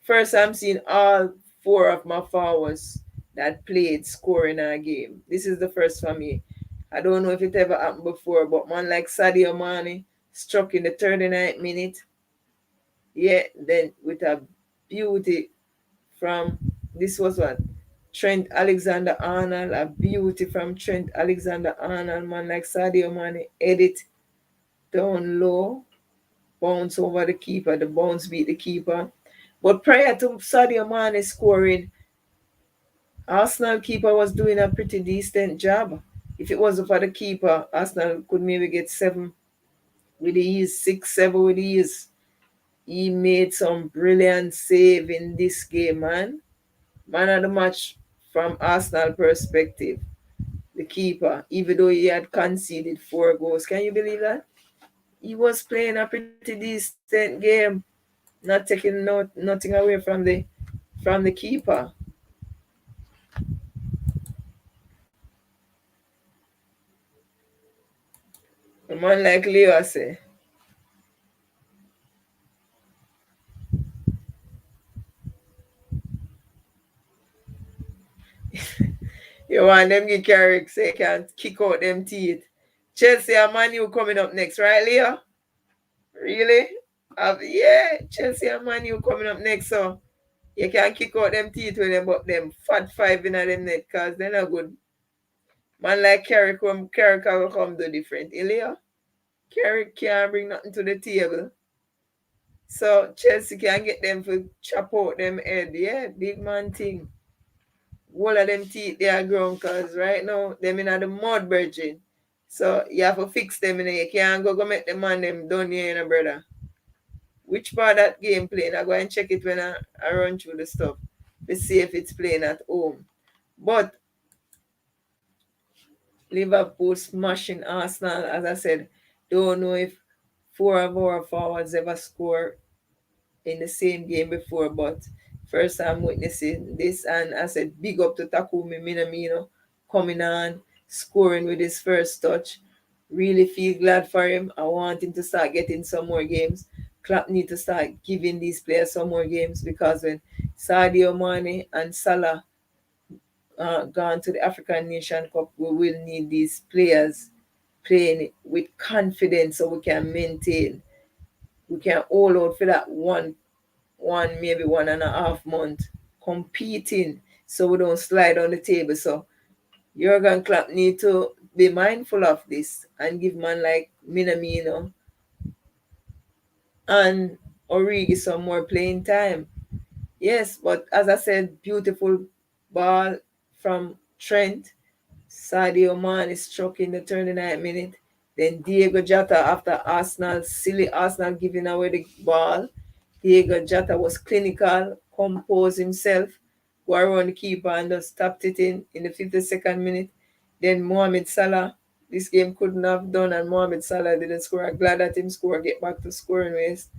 First, I'm seeing all four of my forwards that played scoring a game. This is the first for me. I don't know if it ever happened before, but man like Sadio Mane struck in the 39th minute. Yeah, then with a beauty from this was what Trent Alexander Arnold, a beauty from Trent Alexander Arnold, man like Sadio Mane, edit down low, bounce over the keeper, the bounce beat the keeper. But prior to Sadio Mane scoring, Arsenal keeper was doing a pretty decent job. If it wasn't for the keeper, Arsenal could maybe get 7 with ease, 6, 7 with ease. He made some brilliant save in this game, man. Man of the match from Arsenal perspective. The keeper, even though he had conceded 4 goals. Can you believe that? He was playing a pretty decent game, not taking nothing away from the keeper. A man like Leo say, you want them get Carrick so you can kick out them teeth. Chelsea and Man U coming up next, right, Leo? Really? Yeah, Chelsea and Man U coming up next, so you can kick out them teeth with them, but them fat five in them net, because they're not good. Man like Carrick will come do different. Ilya, Carrick can't bring nothing to the table. So Chelsea can get them for chop out them head. Yeah, big man thing. All of them teeth they are grown, because right now them in the mud virgin. So you have to fix them in You can't go make the man them done here, brother. Which part that game playing? I go and check it when I run through the stuff to see if it's playing at home. But Liverpool smashing Arsenal, as I said, don't know if 4 of our forwards ever score in the same game before, but first time witnessing this. And I said, big up to Takumi Minamino coming on, scoring with his first touch. Really feel glad for him. I want him to start getting some more games. Klopp need to start giving these players some more games, because when Sadio Mane and Salah gone to the African Nation Cup, we will need these players playing with confidence so we can maintain. We can hold out for that maybe 1.5 month competing, so we don't slide on the table. So Jurgen Klopp need to be mindful of this and give man like Minamino and Origi some more playing time. Yes, but as I said, beautiful ball from Trent. Sadio Mane struck in the 39th minute. Then Diego Jota, after silly Arsenal giving away the ball, Diego Jota was clinical, composed himself, go around the keeper and just tapped it in the 52nd minute. Then Mohamed Salah, this game couldn't have done, and Mohamed Salah didn't score. I'm glad that him score, get back to scoring ways,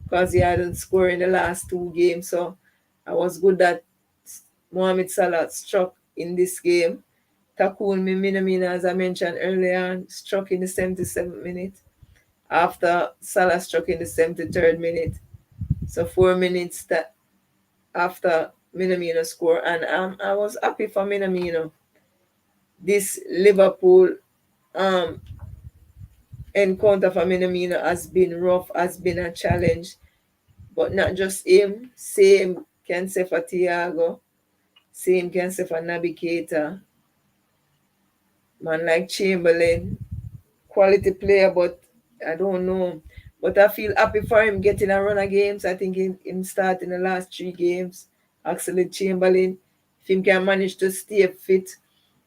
because he hadn't scored in the last two games. So I was good that Mohamed Salah struck in this game. Takumi Minamina, as I mentioned earlier, struck in the 77th minute after Salah struck in the 73rd minute. So 4 minutes that after Minamino scored, and I was happy for Minamino. This Liverpool um, encounter for Minamino has been rough, has been a challenge, but not just him. Same can say for Thiago, same can say for Naby Keita, man like Chamberlain, quality player, but I don't know. But I feel happy for him getting a run of games. I think him starting the last 3 games. Actually, Chamberlain, if him can manage to stay fit,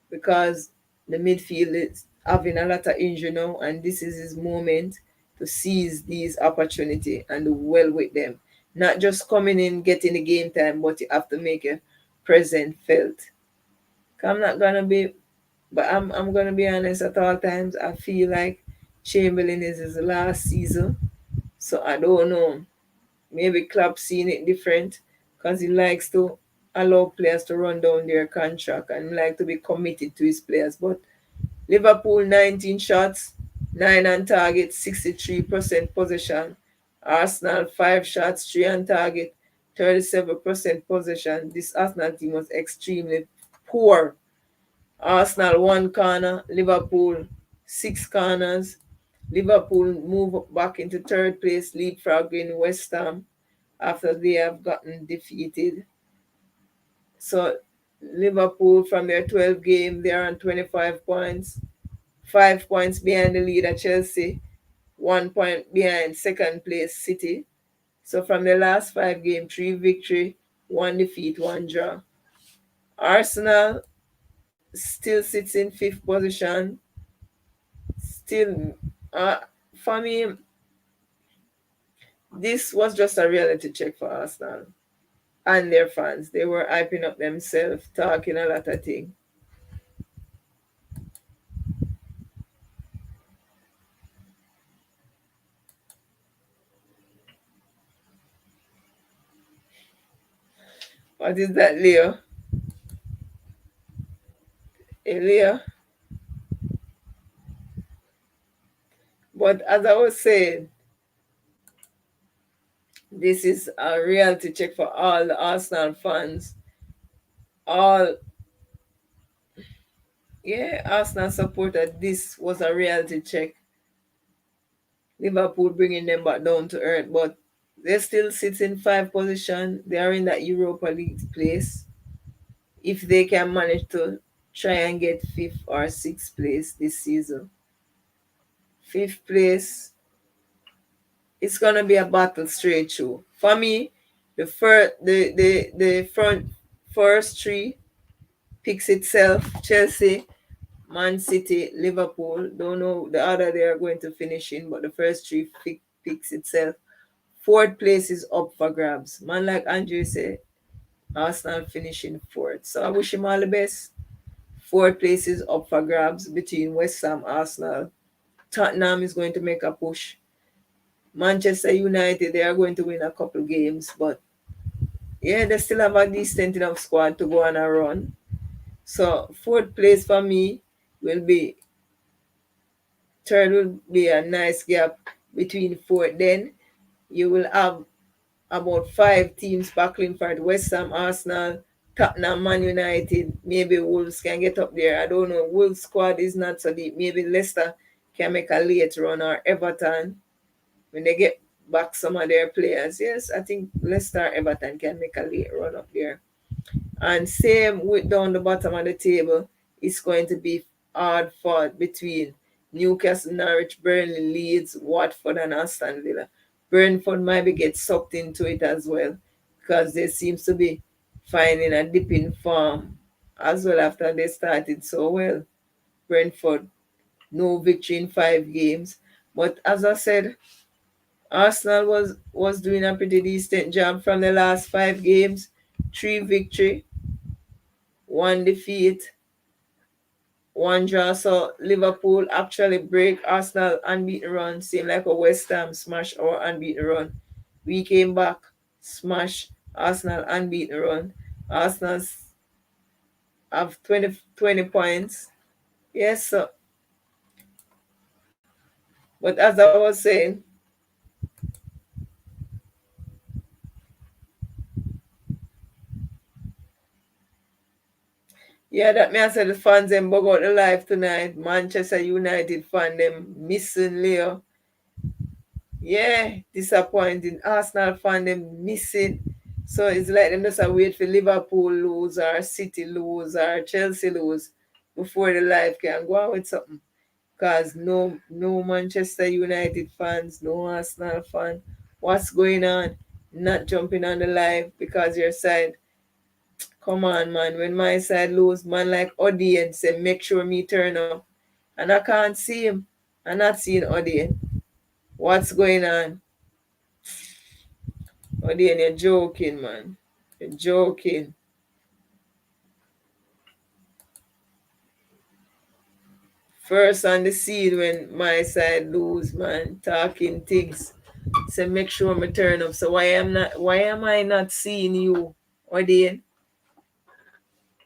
because the midfield is having a lot of injury now, and this is his moment to seize these opportunity and do well with them. Not just coming in, getting the game time, but you have to make your presence felt. I'm not gonna be, but I'm gonna be honest. At all times, I feel like Chamberlain is his last season, so I don't know. Maybe Klopp seeing it different, because he likes to allow players to run down their contract and like to be committed to his players. But Liverpool 19 shots, 9 on target, 63% possession. Arsenal 5 shots, 3 on target, 37% possession. This Arsenal team was extremely poor. Arsenal 1 corner, Liverpool 6 corners. Liverpool move back into third place, leapfrogging West Ham after they have gotten defeated. So Liverpool, from their 12 game, they are on 25 points, 5 points behind the leader Chelsea, 1 point behind second place City. So from the last 5 game, 3 victory, 1 defeat, 1 draw. Arsenal still sits in fifth position. Still, for me, this was just a reality check for Arsenal and their fans. They were hyping up themselves, talking a lot of things. What is that, Leo? Hey, Leo. But as I was saying, this is a reality check for all the Arsenal fans. All, yeah, Arsenal supporter. This was a reality check. Liverpool bringing them back down to earth, but they still sit in fifth position. They are in that Europa League place. If they can manage to try and get fifth or sixth place this season, fifth place, it's gonna be a battle straight through. For me, the front first three picks itself: Chelsea, Man City, Liverpool. Don't know the other they are going to finish in, but the first three picks itself. Fourth place is up for grabs. Man, like Andrew said, Arsenal finishing fourth. So I wish him all the best. Fourth place is up for grabs between West Ham, Arsenal. Tottenham is going to make a push. Manchester United, they are going to win a couple games, but yeah, they still have a decent enough squad to go on a run. So fourth place for me will be third will be a nice gap between fourth. Then you will have about five teams battling for it. West Ham, Arsenal, Tottenham, Man United, maybe Wolves can get up there. I don't know. Wolves squad is not so deep. Maybe Leicester can make a late run or Everton when they get back some of their players. Yes, I think Leicester, Everton can make a late run up there. And same with down the bottom of the table, it's going to be hard fought between Newcastle, Norwich, Burnley, Leeds, Watford, and Aston Villa. Brentford maybe get sucked into it as well because they seems to be finding a dip in form as well after they started so well. Brentford, no victory in 5 games. But as I said, Arsenal was doing a pretty decent job from the last 5 games. 3 victory, one defeat, one draw. So Liverpool actually break Arsenal unbeaten run, same like a West Ham smash our unbeaten run. We came back, smash Arsenal unbeaten run. Arsenal have 20 points. Yes, so, but as I was saying, yeah, that me I said the fans them bug out the life tonight. Manchester United fan them missing Leo. Yeah, disappointing. Arsenal fan them missing. So it's like them just a wait for Liverpool lose or City lose or Chelsea lose before the life can go on with something. Cause no Manchester United fans, no Arsenal fan. What's going on? Not jumping on the live because your side. Come on, man. When my side lose, man like audience say make sure me turn up. And I can't see him. I'm not seeing audience. What's going on? Audience, you're joking, man. You're joking. First on the scene when my side lose, man, talking things. So make sure me turn up. So why am I not seeing you? Audience?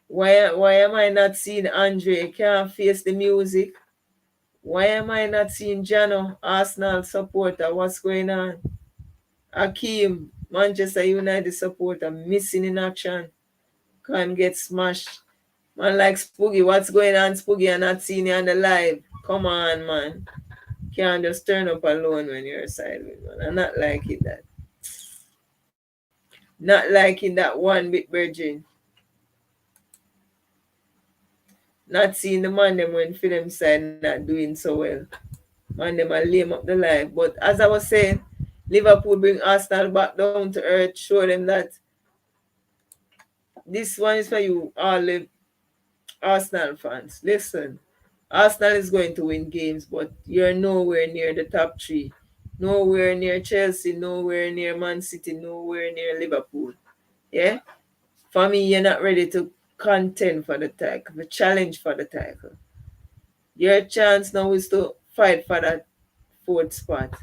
Why am I not seeing Andre? Can't face the music. Why am I not seeing Jano, Arsenal supporter? What's going on? Akeem, Manchester United supporter, missing in action. Can't get smashed. Man like Spooky, what's going on, Spooky? I'm not seeing you on the live. Come on, man. Can't just turn up alone when you're sideways, man. I'm not liking that. Not liking that one bit, Virgin. Not seeing the man them when film side not doing so well. Man them a lame up the life. But as I was saying, Liverpool bring Arsenal back down to earth, show them that this one is for you, all the Arsenal fans. Listen, Arsenal is going to win games, but you're nowhere near the top three. Nowhere near Chelsea, nowhere near Man City, nowhere near Liverpool. Yeah? For me, you're not ready to contend for the title, the challenge for the title. Your chance now is to fight for that fourth spot.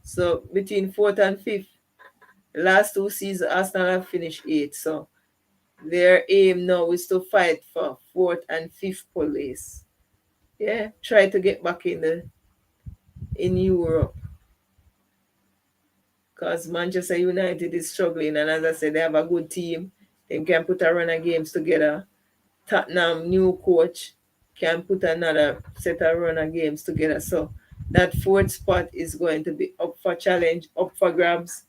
So between fourth and fifth, the last 2 seasons, Arsenal have finished eighth. So their aim now is to fight for fourth and fifth place. Yeah, try to get back in Europe because Manchester United is struggling, and as I said, they have a good team. They can put a run of games together. Tottenham new coach can put another set of run of games together. So that fourth spot is going to be up for challenge, up for grabs.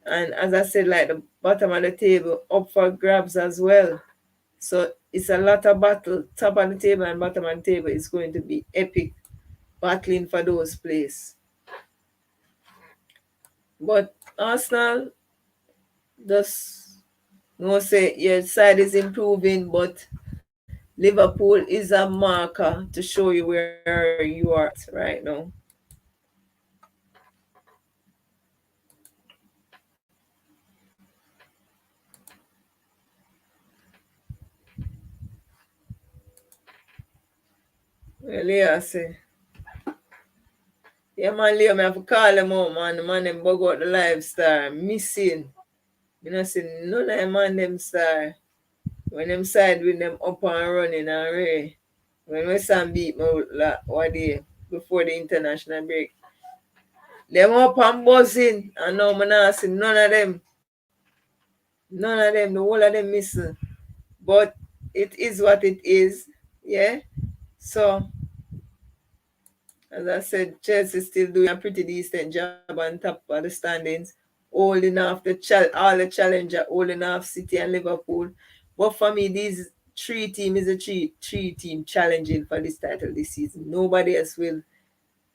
And as I said, like the bottom of the table, up for grabs as well. So it's a lot of battle. Top of the table and bottom of the table is going to be epic battling for those places. But Arsenal just no say your side is improving, but Liverpool is a marker to show you where you are at right now. Well, yeah, I say Yeah, man, Leo, me have to call them out, man. The man them bug out the live star. Missing. You know, say none of them man them star. When them side with them up and running and Ray. When West Ham beat me what day before the international break. Them up and buzzing. And now I not see none of them. None of them, the whole of them missing. But it is what it is. Yeah. So as I said, Chelsea still doing a pretty decent job on top of the standings, holding off all the challenger, holding off City and Liverpool. But for me, these three team is a three team challenging for this title this season. Nobody else will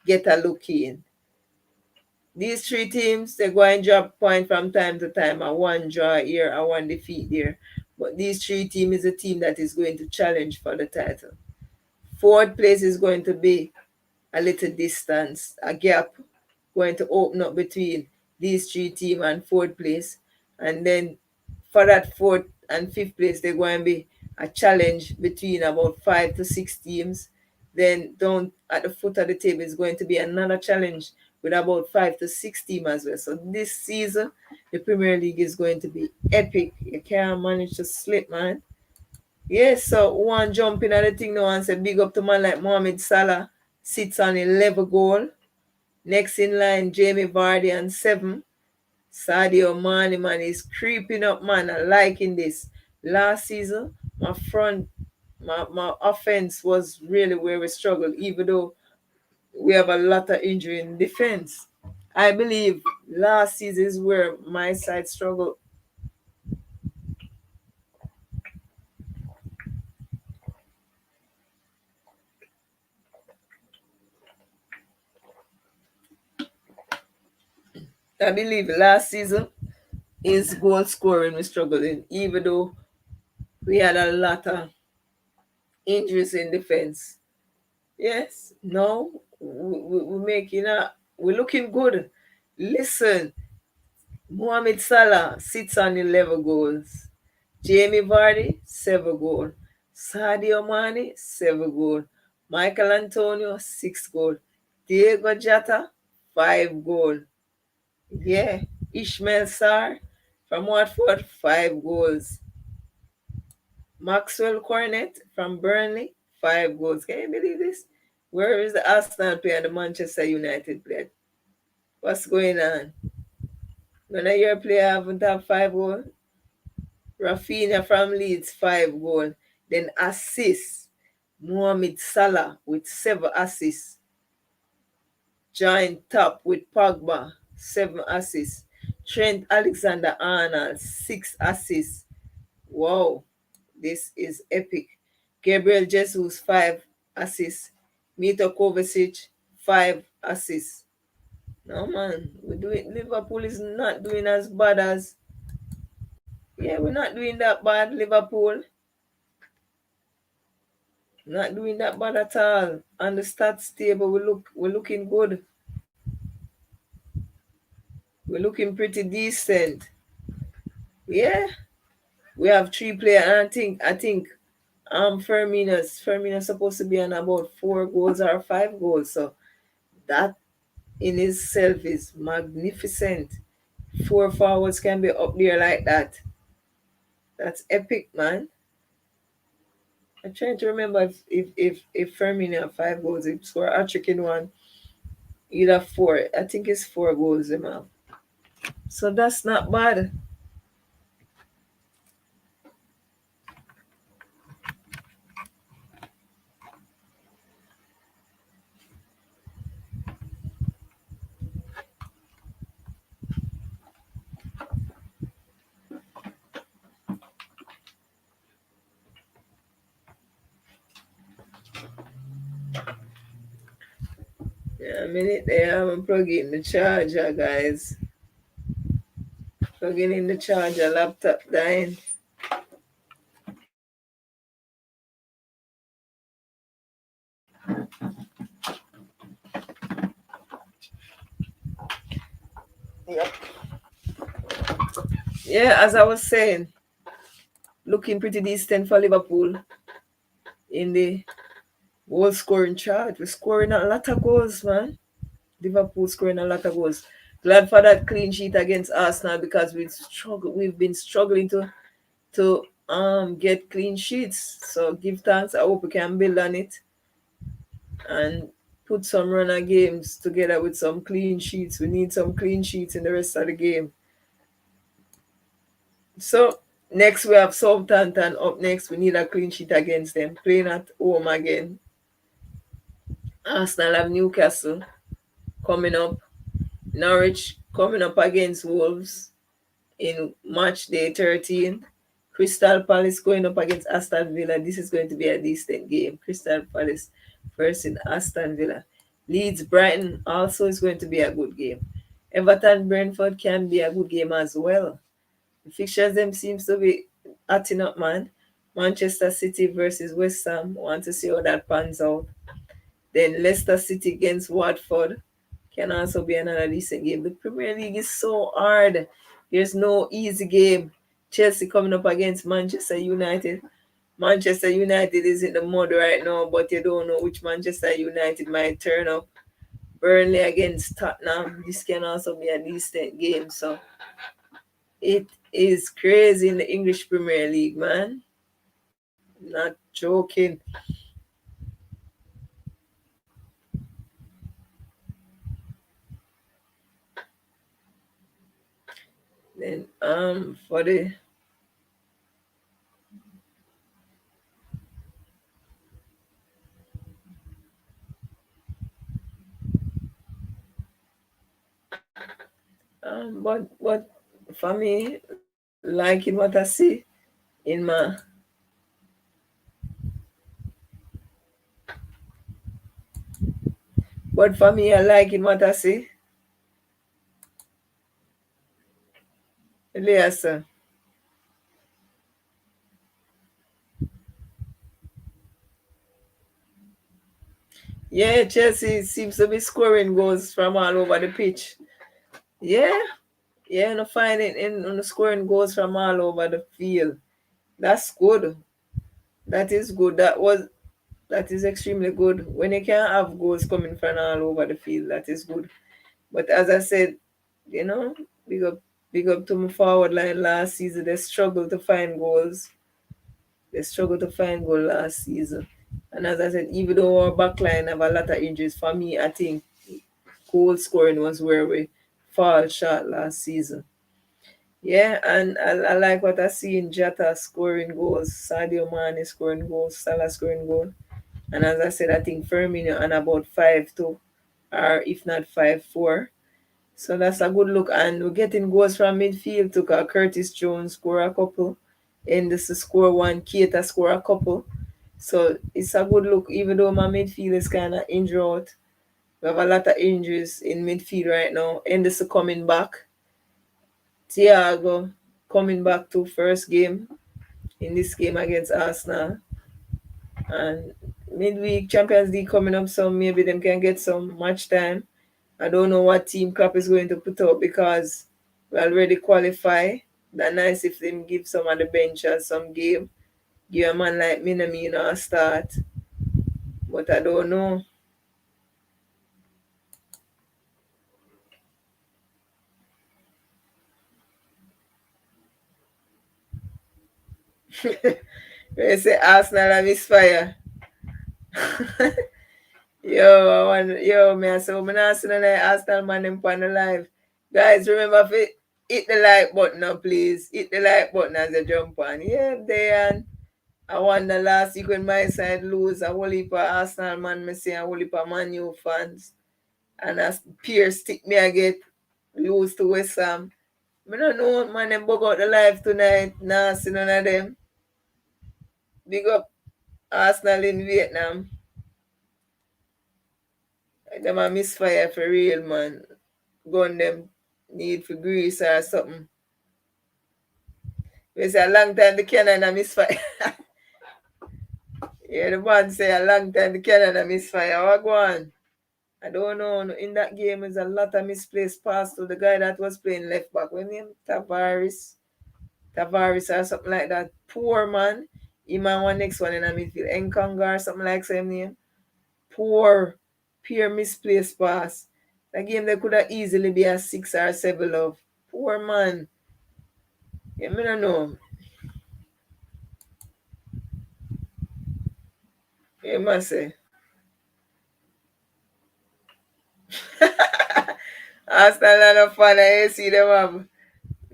get a look in. These three teams, they go and drop point from time to time, a one draw here, a one defeat there. But these three team is a team that is going to challenge for the title. Fourth place is going to be a little distance, a gap going to open up between these three teams and fourth place. And then for that fourth and fifth place, they're going to be a challenge between about 5 to 6 teams. Then down at the foot of the table is going to be another challenge with about 5 to 6 teams as well. So this season, the Premier League is going to be epic. You can't manage to slip, man. Yes, so one jump in at the thing now and say big up to man like Mohamed Salah sits on 11 goal. Next in line, Jamie Vardy on 7. Sadio Mane, man, is creeping up, man. I liking this. Last season, my offense was really where we struggled, even though we have a lot of injury in defense. I believe last season is where my side struggled. I believe last season is goal scoring we struggled in, even though we had a lot of injuries in defense. Yes, no, we're making we're looking good. Listen, Mohamed Salah sits on 11 goals. Jamie Vardy, 7 goals. Sadio Mane, 7 goals. Michael Antonio, 6 goals. Diego Jota, 5 goals. Yeah, Ishmael Sarr from Watford, 5 goals. Maxwell Cornet from Burnley, 5 goals. Can you believe this? Where is the Arsenal player and the Manchester United player? What's going on? When a year player haven't have 5 goals, Rafinha from Leeds, 5 goals. Then assists. Mohamed Salah with 7 assists. Joint top with Pogba, 7 assists. Trent Alexander Arnold, 6 assists. Wow, this is epic. Gabriel Jesus, 5 assists. Mito Kovacic, 5 assists. No man, we do it. Liverpool is not doing as bad as. Yeah, we're not doing that bad. Liverpool not doing that bad at all. On the stats table, we're looking good. We're looking pretty decent. Yeah, we have 3 players, and Firmino's supposed to be on about 4 goals or 5 goals. So that in itself is magnificent. 4 forwards can be up there like that. That's epic, man. I'm trying to remember if Firmino have 5 goals, if score a trick in one, he'd have 4. I think it's 4 goals him have. So that's not bad. Yeah, a minute there, I'm plugging in the charger, guys. Plugging in the charger, laptop dying. Yep. Yeah, as I was saying, looking pretty decent for Liverpool in the goal scoring chart. We're scoring a lot of goals, man. Liverpool scoring a lot of goals. Glad for that clean sheet against Arsenal because we've been struggling to get clean sheets. So give thanks. I hope we can build on it and put some runner games together with some clean sheets. We need some clean sheets in the rest of the game. So next we have Southampton up next. We need a clean sheet against them. Playing at home again. Arsenal have Newcastle coming up. Norwich coming up against Wolves in match day 13. Crystal Palace going up against Aston Villa. This is going to be a decent game. Crystal Palace versus Aston Villa. Leeds Brighton also is going to be a good game. Everton Brentford can be a good game as well. The fixtures them seems to be acting up, man. Manchester City versus West Ham. Want to see how that pans out. Then Leicester City against Watford can also be another decent game. The Premier League is so hard. There's no easy game. Chelsea coming up against Manchester United. Manchester United is in the mud right now, but you don't know which Manchester United might turn up. Burnley against Tottenham. This can also be a decent game. So it is crazy in the English Premier League, man. Not joking. Then for the but for me, liking what I see in my but for me, I liking what I see. Yes, sir. Yeah, Chelsea seems to be scoring goals from all over the pitch. Yeah, yeah, no finding in on the scoring goals from all over the field. That's good. That is good. That is extremely good. When you can have goals coming from all over the field, that is good. But as I said, you know, big up big up to my forward line last season. They struggled to find goals. They struggled to find goal last season. And as I said, even though our backline have a lot of injuries, for me, I think goal scoring was where we fall short last season. Yeah, and I like what I see in Jota scoring goals, Sadio Mane scoring goals, Salah scoring goals. And as I said, I think Firmino and about 5-2, or if not 5-4. So that's a good look. And we're getting goals from midfield too. 'Cause Curtis Jones score a couple. Henderson score one. Keita score a couple. So it's a good look, even though my midfield is kind of injured out. We have a lot of injuries in midfield right now. Henderson coming back. Thiago coming back to first game in this game against Arsenal. And midweek Champions League coming up, so maybe them can get some match time. I don't know what team Klopp is going to put up because we already qualify. That nice if them give some of the benchers some game. Give a man like Minamino a start. But I don't know. They say Arsenal a misfire. Me I say, I'm not seeing like Arsenal man them on the live. Guys, remember to hit the like button now, please. Hit the like button as you jump on. Yeah, there and I won the last week when my side lose. A whole heap of Arsenal man, me say a whole heap of Man U fans. And as Pierce stick me again, lose to West Ham. I don't know, man, them bug out the live tonight. Nah, see none of them. Big up Arsenal in Vietnam. Them a misfire for real, man. Gun them need for grease or something. We say a long time the cannon a misfire. Yeah, the man say a long time the cannon a misfire. What go on? I don't know. In that game, is a lot of misplaced pass to the guy that was playing left back. When name Tavares or something like that. Poor man. He man one next one in a midfield. Nkanga or something like same name. Poor, pure misplaced pass. That game they could have easily be a 6 or 7 love. Poor man. Yeah, me don't know. Yeah, must say. Arsenal not a fan. I see them have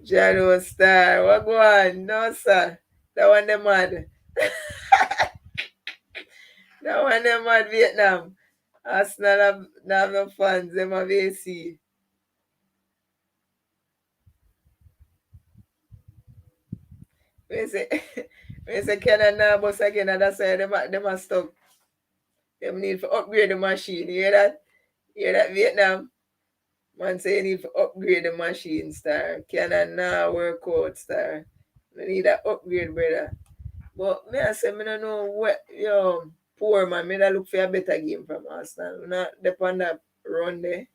Jano Star. What go on? No, sir. That one them mad. That one them mad Vietnam. Arsenal have no fans. Them have AC. We say, we say Canada bus again, and that's why them are stuck. Them need to upgrade the machine. You hear that? You hear that Vietnam? Man say you need to upgrade the machine, star. Canada work out, star. You need that upgrade, brother. But me I say me don't know what poor man, me da look for a better game from Arsenal. Not depend that run there.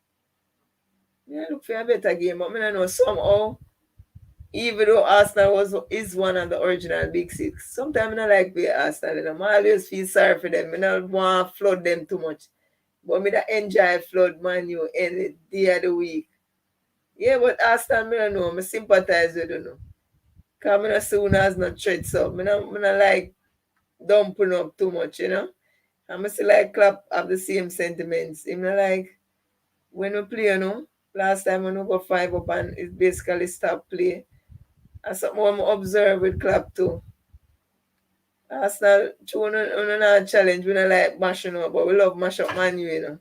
Me I look for a better game, but me don't know somehow. Even though Arsenal is one of the original big six, sometimes I don't like play Arsenal. And I always feel sorry for them. I don't want to flood them too much. But me that enjoy flood Man U any day of the week. Yeah, but Arsenal, me don't know. I sympathize with them. Because I not soon as not tread so. Me not like dumping up too much, you know. I still like Klopp have the same sentiments. Him not like when we play, last time when we go 5 up and it basically stop play. And something I observe with Klopp too. Arsenal, we not challenge, we not like mashing up, but we love mash up Man U,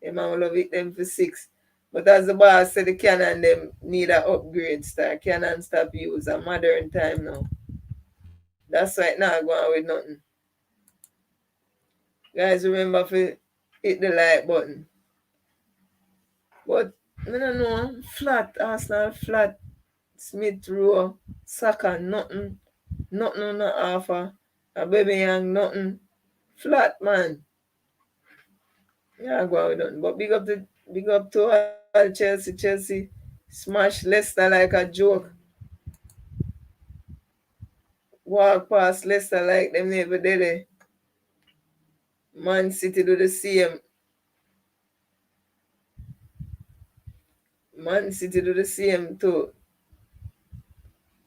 Them man we love it them for 6. But as the boss said, the Canon them need an upgrade star. Canon stop use a modern time now. That's why it not going with nothing. Guys, remember to hit the like button. But I don't know, flat, Arsenal flat, Smith Rowe, Saka, nothing. Nothing on the offer. A baby young, nothing. Flat man. Yeah, go on with nothing. But big up to all Chelsea. Chelsea smash Leicester like a joke. Walk past Leicester like them never did it. Man City do the same. Man City do the same too.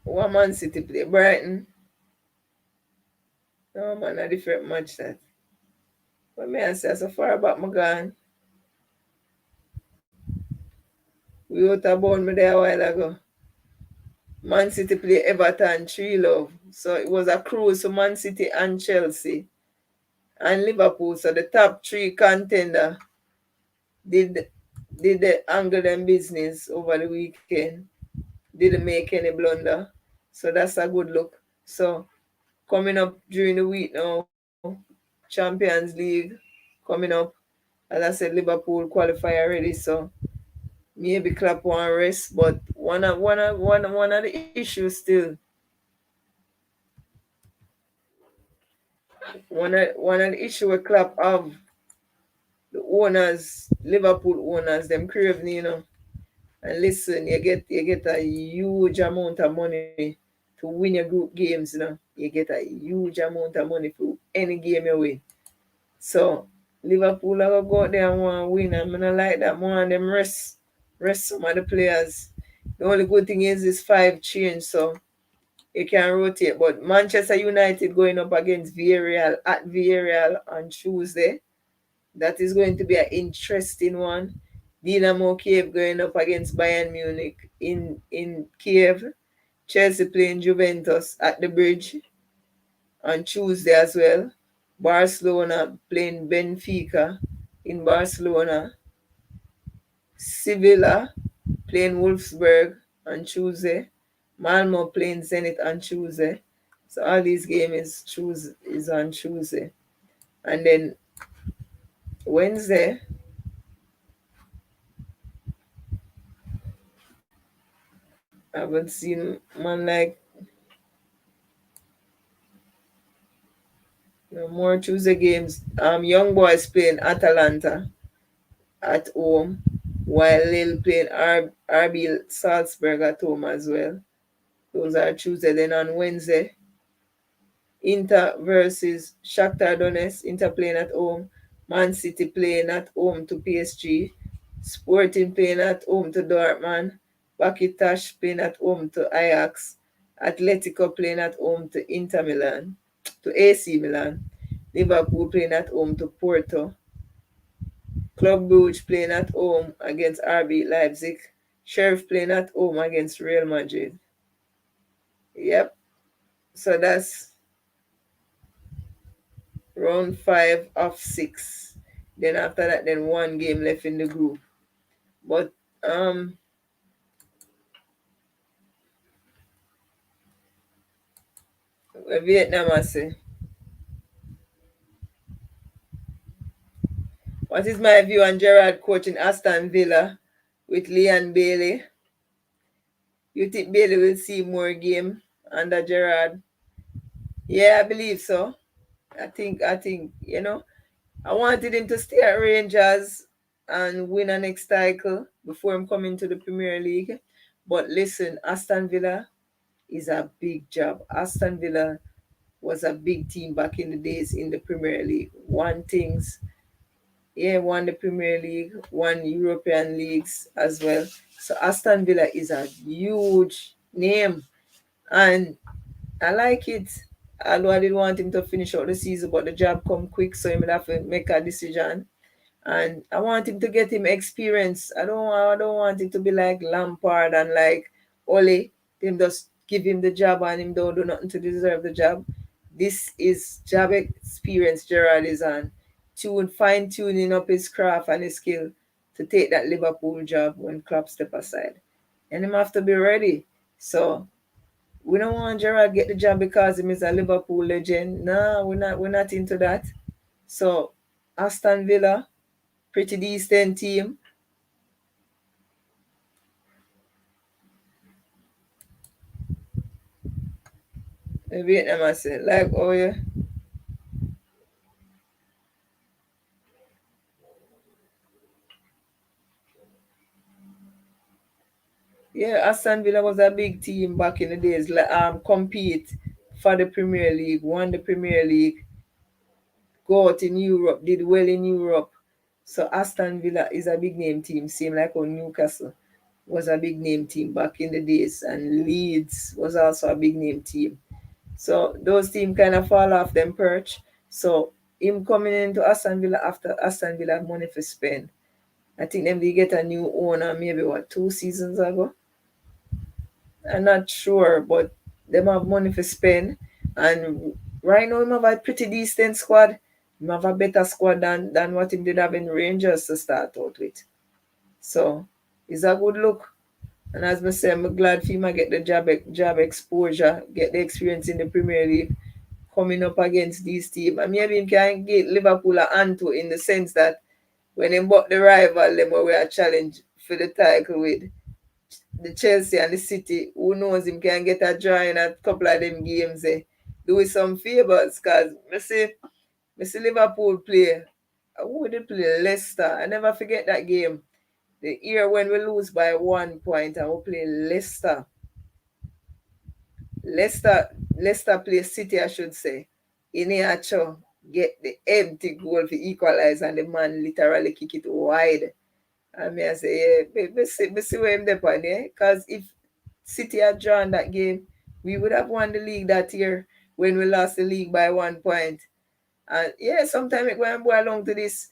What Man City play? Brighton. No man, a different match that. But me I say so far back my gone. We out about me there a while ago. Man City play Everton 3 love. So it was a cruise to Man City and Chelsea and Liverpool. So the top 3 contender did the angle them business over the weekend. Didn't make any blunder. So that's a good look. So coming up during the week now, Champions League coming up. As I said, Liverpool qualify already. So maybe Klopp one rest, but one of the issues still. One of the issue with Klopp have the owners, Liverpool owners, them craving, And listen, you get a huge amount of money to win your group games, You get a huge amount of money for any game you win. So Liverpool are gonna go out there and want to win. I'm not like that. More and them rest some of the players. The only good thing is 5 change, so you can rotate. But Manchester United going up against Villarreal at Villarreal on Tuesday. That is going to be an interesting one. Dynamo Kiev going up against Bayern Munich in Kiev. Chelsea playing Juventus at the bridge on Tuesday as well. Barcelona playing Benfica in Barcelona. Sevilla playing Wolfsburg on Tuesday. Malmo playing Zenit on Tuesday. So all these games is on Tuesday. And then Wednesday, I haven't seen man like no more Tuesday games. Young boys playing Atalanta at home, while Lille playing RB Salzburg at home as well. Those are Tuesday. Then on Wednesday, Inter versus Shakhtar Donetsk. Inter playing at home. Man City playing at home to PSG. Sporting playing at home to Dortmund. Bakitash playing at home to Ajax. Atletico playing at home to Inter Milan, to AC Milan. Liverpool playing at home to Porto. Club Brugge playing at home against RB Leipzig. Sheriff playing at home against Real Madrid. Yep. So that's round 5 of 6. Then after that, then one game left in the group. But Vietnam I say. What is my view on Gerrard coaching Aston Villa with Leon Bailey? You think Bailey will see more game under Gerrard? Yeah, I believe so. I think, I wanted him to stay at Rangers and win a next title before him coming to the Premier League. But listen, Aston Villa is a big job. Aston Villa was a big team back in the days in the Premier League. Won things, yeah, won the Premier League, won European leagues as well. So Aston Villa is a huge name, and I like it. Although I didn't want him to finish out the season, but the job come quick, so he would have to make a decision. And I want him to get him experience. I don't want it to be like Lampard and like Ole. Him just give him the job and him don't do nothing to deserve the job. This is job experience Gerard is on. Fine tuning up his craft and his skill to take that Liverpool job when Klopp step aside. And him have to be ready. So we don't want Gerard get the job because him is a Liverpool legend. No, we're not into that. So Aston Villa, pretty decent team. Vietnam I say, like, oh yeah, Aston Villa was a big team back in the days. Like, compete for the Premier League, won the Premier League, go out in Europe, did well in Europe. So Aston Villa is a big name team, same like on Newcastle was a big name team back in the days, and Leeds was also a big name team. So those teams kind of fall off them perch. So him coming into Aston Villa after Aston Villa had money for spend. I think them they get a new owner maybe what 2 seasons ago. I'm not sure, but them have money for spend. And right now him have a pretty decent squad. Him have a better squad than what him did have in Rangers to start out with. So it's a good look. And as I say, I'm glad FEMA get the job exposure, get the experience in the Premier League, coming up against these teams. And maybe he can get Liverpool a hand to in the sense that when he bought the rival, them were a challenge for the title with the Chelsea and the City, who knows him can get a draw in a couple of them games. Do it some favours because I see Liverpool play. Who would they play? Leicester. I never forget that game. The year when we lose by 1 point and we play Leicester. Leicester play City, I should say. Ineacho get the empty goal for equalize and the man literally kick it wide. And me I say, yeah, me see where him there on, yeah? Because if City had drawn that game, we would have won the league that year when we lost the league by 1 point. And yeah, sometimes it go and boil along to this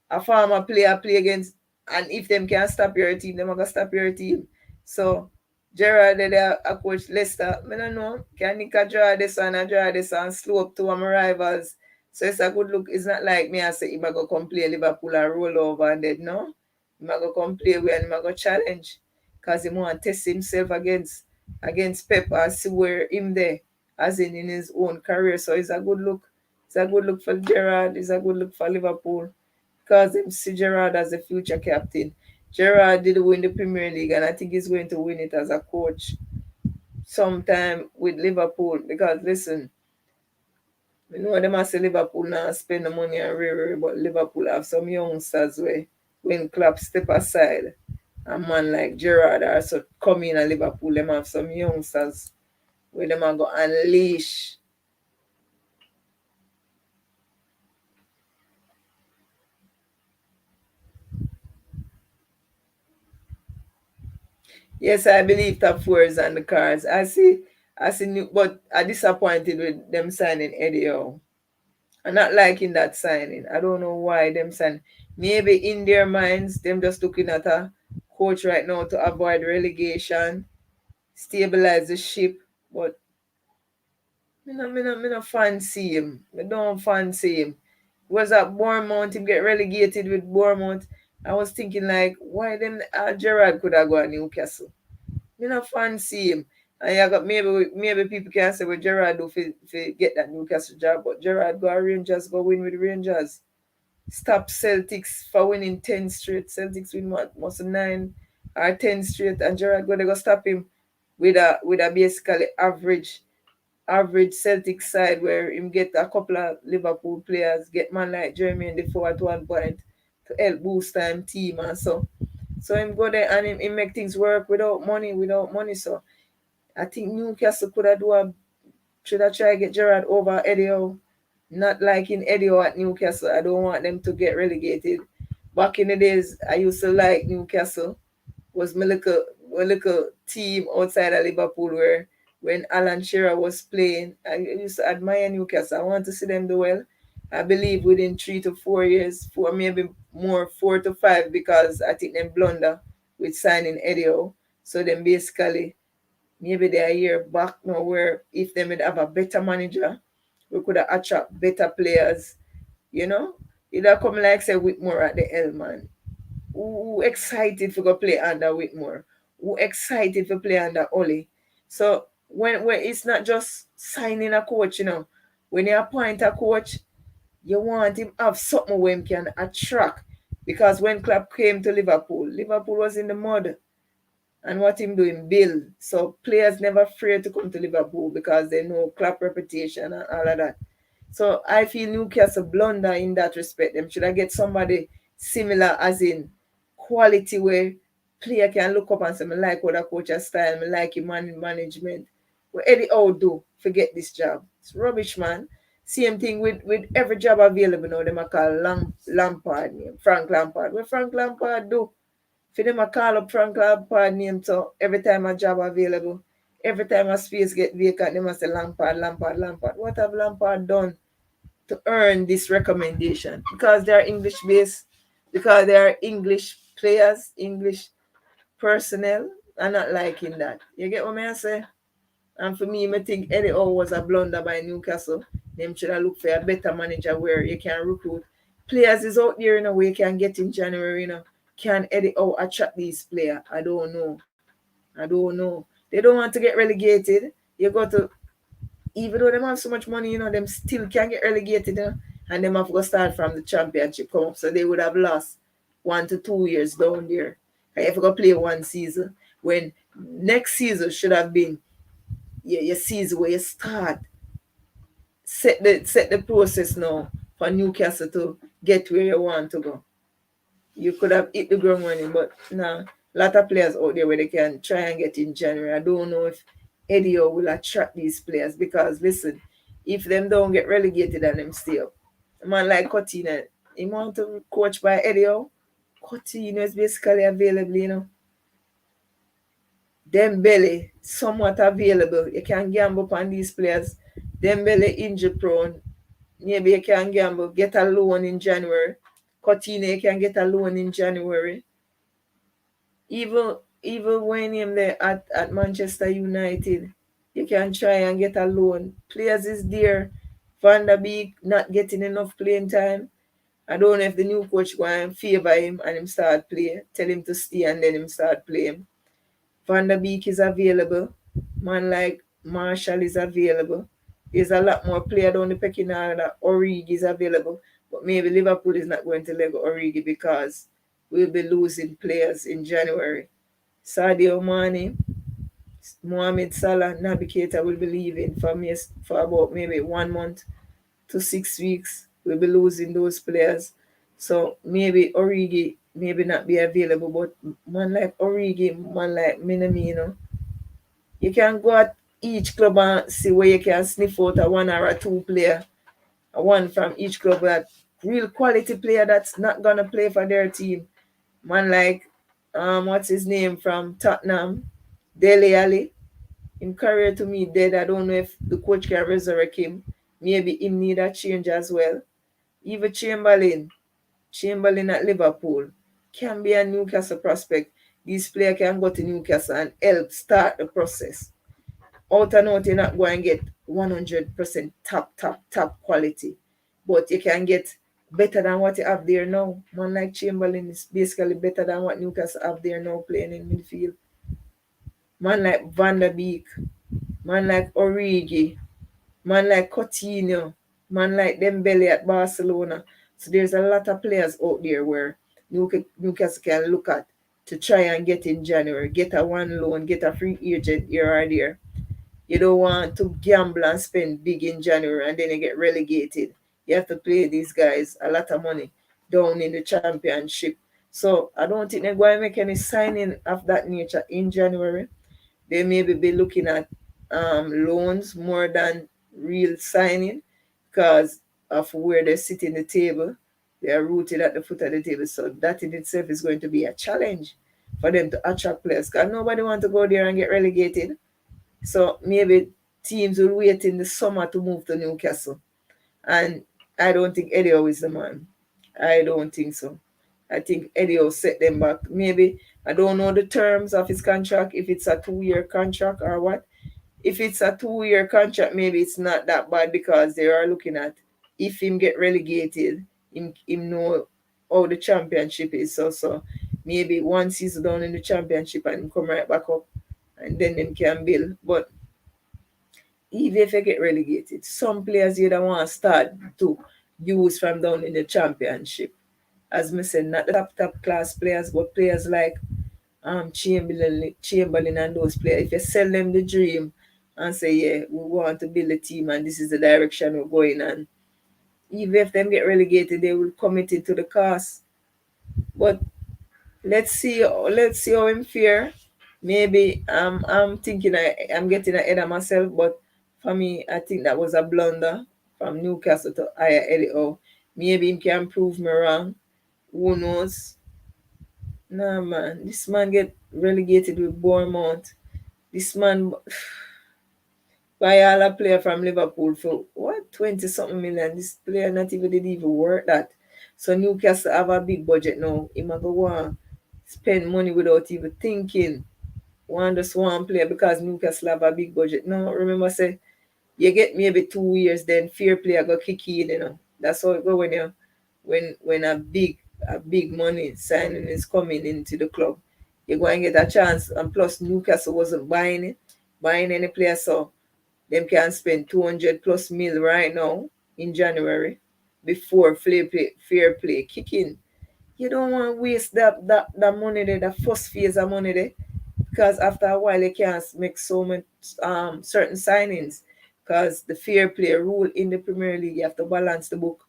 a farmer player play against, and if them can't stop your team, them are gonna stop your team. So Gerard did a coach Leicester. I don't know. Can Nick draw this one and draw this and slow up to my rivals. So it's a good look. It's not like me I say if I go come play Liverpool and roll over and dead. No. He might go come play with and he might go challenge. Because he want to test himself against Pep and see where him there as in his own career. So it's a good look. It's a good look for Gerard. It's a good look for Liverpool because them see Gerard as the future captain. Gerard did win the Premier League, and I think he's going to win it as a coach sometime with Liverpool. Because listen, we know them as say Liverpool now spend the money and rare, but Liverpool have some youngsters where when Klopp step aside, a man like Gerard also come in and Liverpool, them have some youngsters where them are go unleash. Yes, I believe top four is on the cards. I see new, but I'm disappointed with them signing Eddie Howe. I'm not liking that signing. I don't know why them sign. Maybe in their minds, them just looking at a coach right now to avoid relegation, stabilize the ship. But me no fancy him. I don't fancy him. Was at Bournemouth, him get relegated with Bournemouth. I was thinking like, why them Gerrard could have gone Newcastle. Me no fancy him. And you got maybe people can say well Gerrard do for get that Newcastle job, but Gerrard go Rangers, go win with Rangers. Stop Celtics for winning 10 straight. Celtics win what must 9 or 10 straight, and Gerrard go they go stop him with a basically average Celtic side where him get a couple of Liverpool players, get man like Jermaine Defoe at one point to help boost time team and so. So him go there and him make things work without money. So I think Newcastle could have do a should I try get Gerrard over Eddie Howe. Not liking Eddie Howe at Newcastle. I don't want them to get relegated. Back in the days, I used to like Newcastle. Was my little team outside of Liverpool where when Alan Shearer was playing, I used to admire Newcastle. I want to see them do well. I believe within 3 to 4 years, four maybe more 4 to 5, because I think them blunder with signing Eddie Howe. So then basically maybe they're a year back now where if they would have a better manager, we could have attract better players, you know? It'll come like say Whitmore at the L man. Who excited for go play under Whitmore? Who excited for play under Ollie? So when it's not just signing a coach, when you appoint a coach, you want him have something where him can attract. Because when Klopp came to Liverpool, Liverpool was in the mud. And what him doing build. So players never afraid to come to Liverpool because they know Klopp reputation and all of that. So I feel Newcastle blunder in that respect. Them should I get somebody similar as in quality where player can look up and say, I like what the coach's style, I like him management. What Eddie Howe do, forget this job. It's rubbish, man. Same thing with every job available now, them a call Lampard name, Frank Lampard. What Frank Lampard do? For them I call up Frank Lampard name so every time a job available, every time a space get vacant, they must say Lampard, Lampard, Lampard. What have Lampard done to earn this recommendation? Because they are English based, because they are English players, English personnel. I'm not liking that. You get what I say? And for me, I think Eddie Howe was a blunder by Newcastle. Them should have looked for a better manager where you can recruit players is out there in a way you can get in January. Can Eddie Howe attract these players? I don't know. I don't know. They don't want to get relegated. You got to, even though they have so much money, them still can get relegated, and them have to go start from the championship come up. So they would have lost 1 to 2 years down there. And if you go play one season, when next season should have been your season where you start set the process now for Newcastle to get where you want to go. You could have hit the ground running, but nah, a lot of players out there where they can try and get in January. I don't know if Eddie Howe will attract these players because listen, if them don't get relegated and them stay up, a man like Coutinho, he want to coach by Eddie Howe. Coutinho is basically available. Dembele somewhat available. You can gamble upon these players. Dembele injury prone. Maybe you can gamble, get a loan in January. Coutinho you can get a loan in January. Even when him there at Manchester United, you can try and get a loan. Players is there. Van der Beek not getting enough playing time. I don't know if the new coach go and favor him and him start play. Tell him to stay and then him start playing. Van der Beek is available. Man like Marshall is available. There's a lot more player down the pecking order. Origi is available. But maybe Liverpool is not going to let go Origi because we'll be losing players in January. Sadio Mane, Mohamed Salah, Naby Keita will be leaving for about maybe 1 month to 6 weeks. We'll be losing those players. So maybe Origi maybe not be available, but man like Origi, man like Minamino, you can go at each club and see where you can sniff out a one or a two player, a one from each club that real quality player that's not gonna play for their team. Man like what's his name from Tottenham, Dele Ali. Him career to me dead. I don't know if the coach can resurrect him. Maybe him need a change as well. Even Chamberlain at Liverpool can be a Newcastle prospect. This player can go to Newcastle and help start the process. Out and out, you're not going to get 100% top quality, but you can get better than what you have there now. Man like Chamberlain is basically better than what Newcastle have there now playing in midfield. Man like Van der Beek, man like Origi, man like Coutinho, man like Dembele at Barcelona. So there's a lot of players out there where Newcastle can look at to try and get in January, get a one loan, get a free agent here or there. You don't want to gamble and spend big in January and then you get relegated. You have to pay these guys a lot of money down in the championship. So I don't think they're going to make any signing of that nature in January. They maybe be looking at loans more than real signing because of where they sit in the table. They are rooted at the foot of the table. So that in itself is going to be a challenge for them to attract players because nobody wants to go there and get relegated. So maybe teams will wait in the summer to move to Newcastle. And I don't think Eddie Howe is the man. I don't think so. I think Eddie will set them back. Maybe I don't know the terms of his contract, if it's a 2 year contract or what. If it's a 2 year contract, maybe it's not that bad because they are looking at if him get relegated, him know how the championship is. So maybe once he's done in the championship and come right back up and then them can build. But even if you get relegated, some players you don't want to start to use from down in the championship. As I said, not the top class players, but players like Chamberlain and those players. If you sell them the dream and say, yeah, we want to build a team and this is the direction we're going, and even if them get relegated, they will commit it to the cause. But let's see how him fare. Maybe I'm thinking I'm getting ahead of myself, but for me, I think that was a blunder from Newcastle to hire Eddie Howe. Maybe he can prove me wrong. Who knows? Nah, man. This man get relegated with Bournemouth. This man buy all a player from Liverpool for what 20 something million. This player not even did even work that. So Newcastle have a big budget now. He might go want spend money without even thinking. One just one player because Newcastle have a big budget. No, remember say you get maybe 2 years, then fair play go kick in. That's how it go when you when a big money signing is coming into the club. You're going to get a chance. And plus Newcastle wasn't buying any player, so them can spend 200 plus mil right now in January before fair play kick in. You don't want to waste that money there, the first phase of money there, because after a while you can't make so much certain signings because the fair play rule in the Premier League, you have to balance the book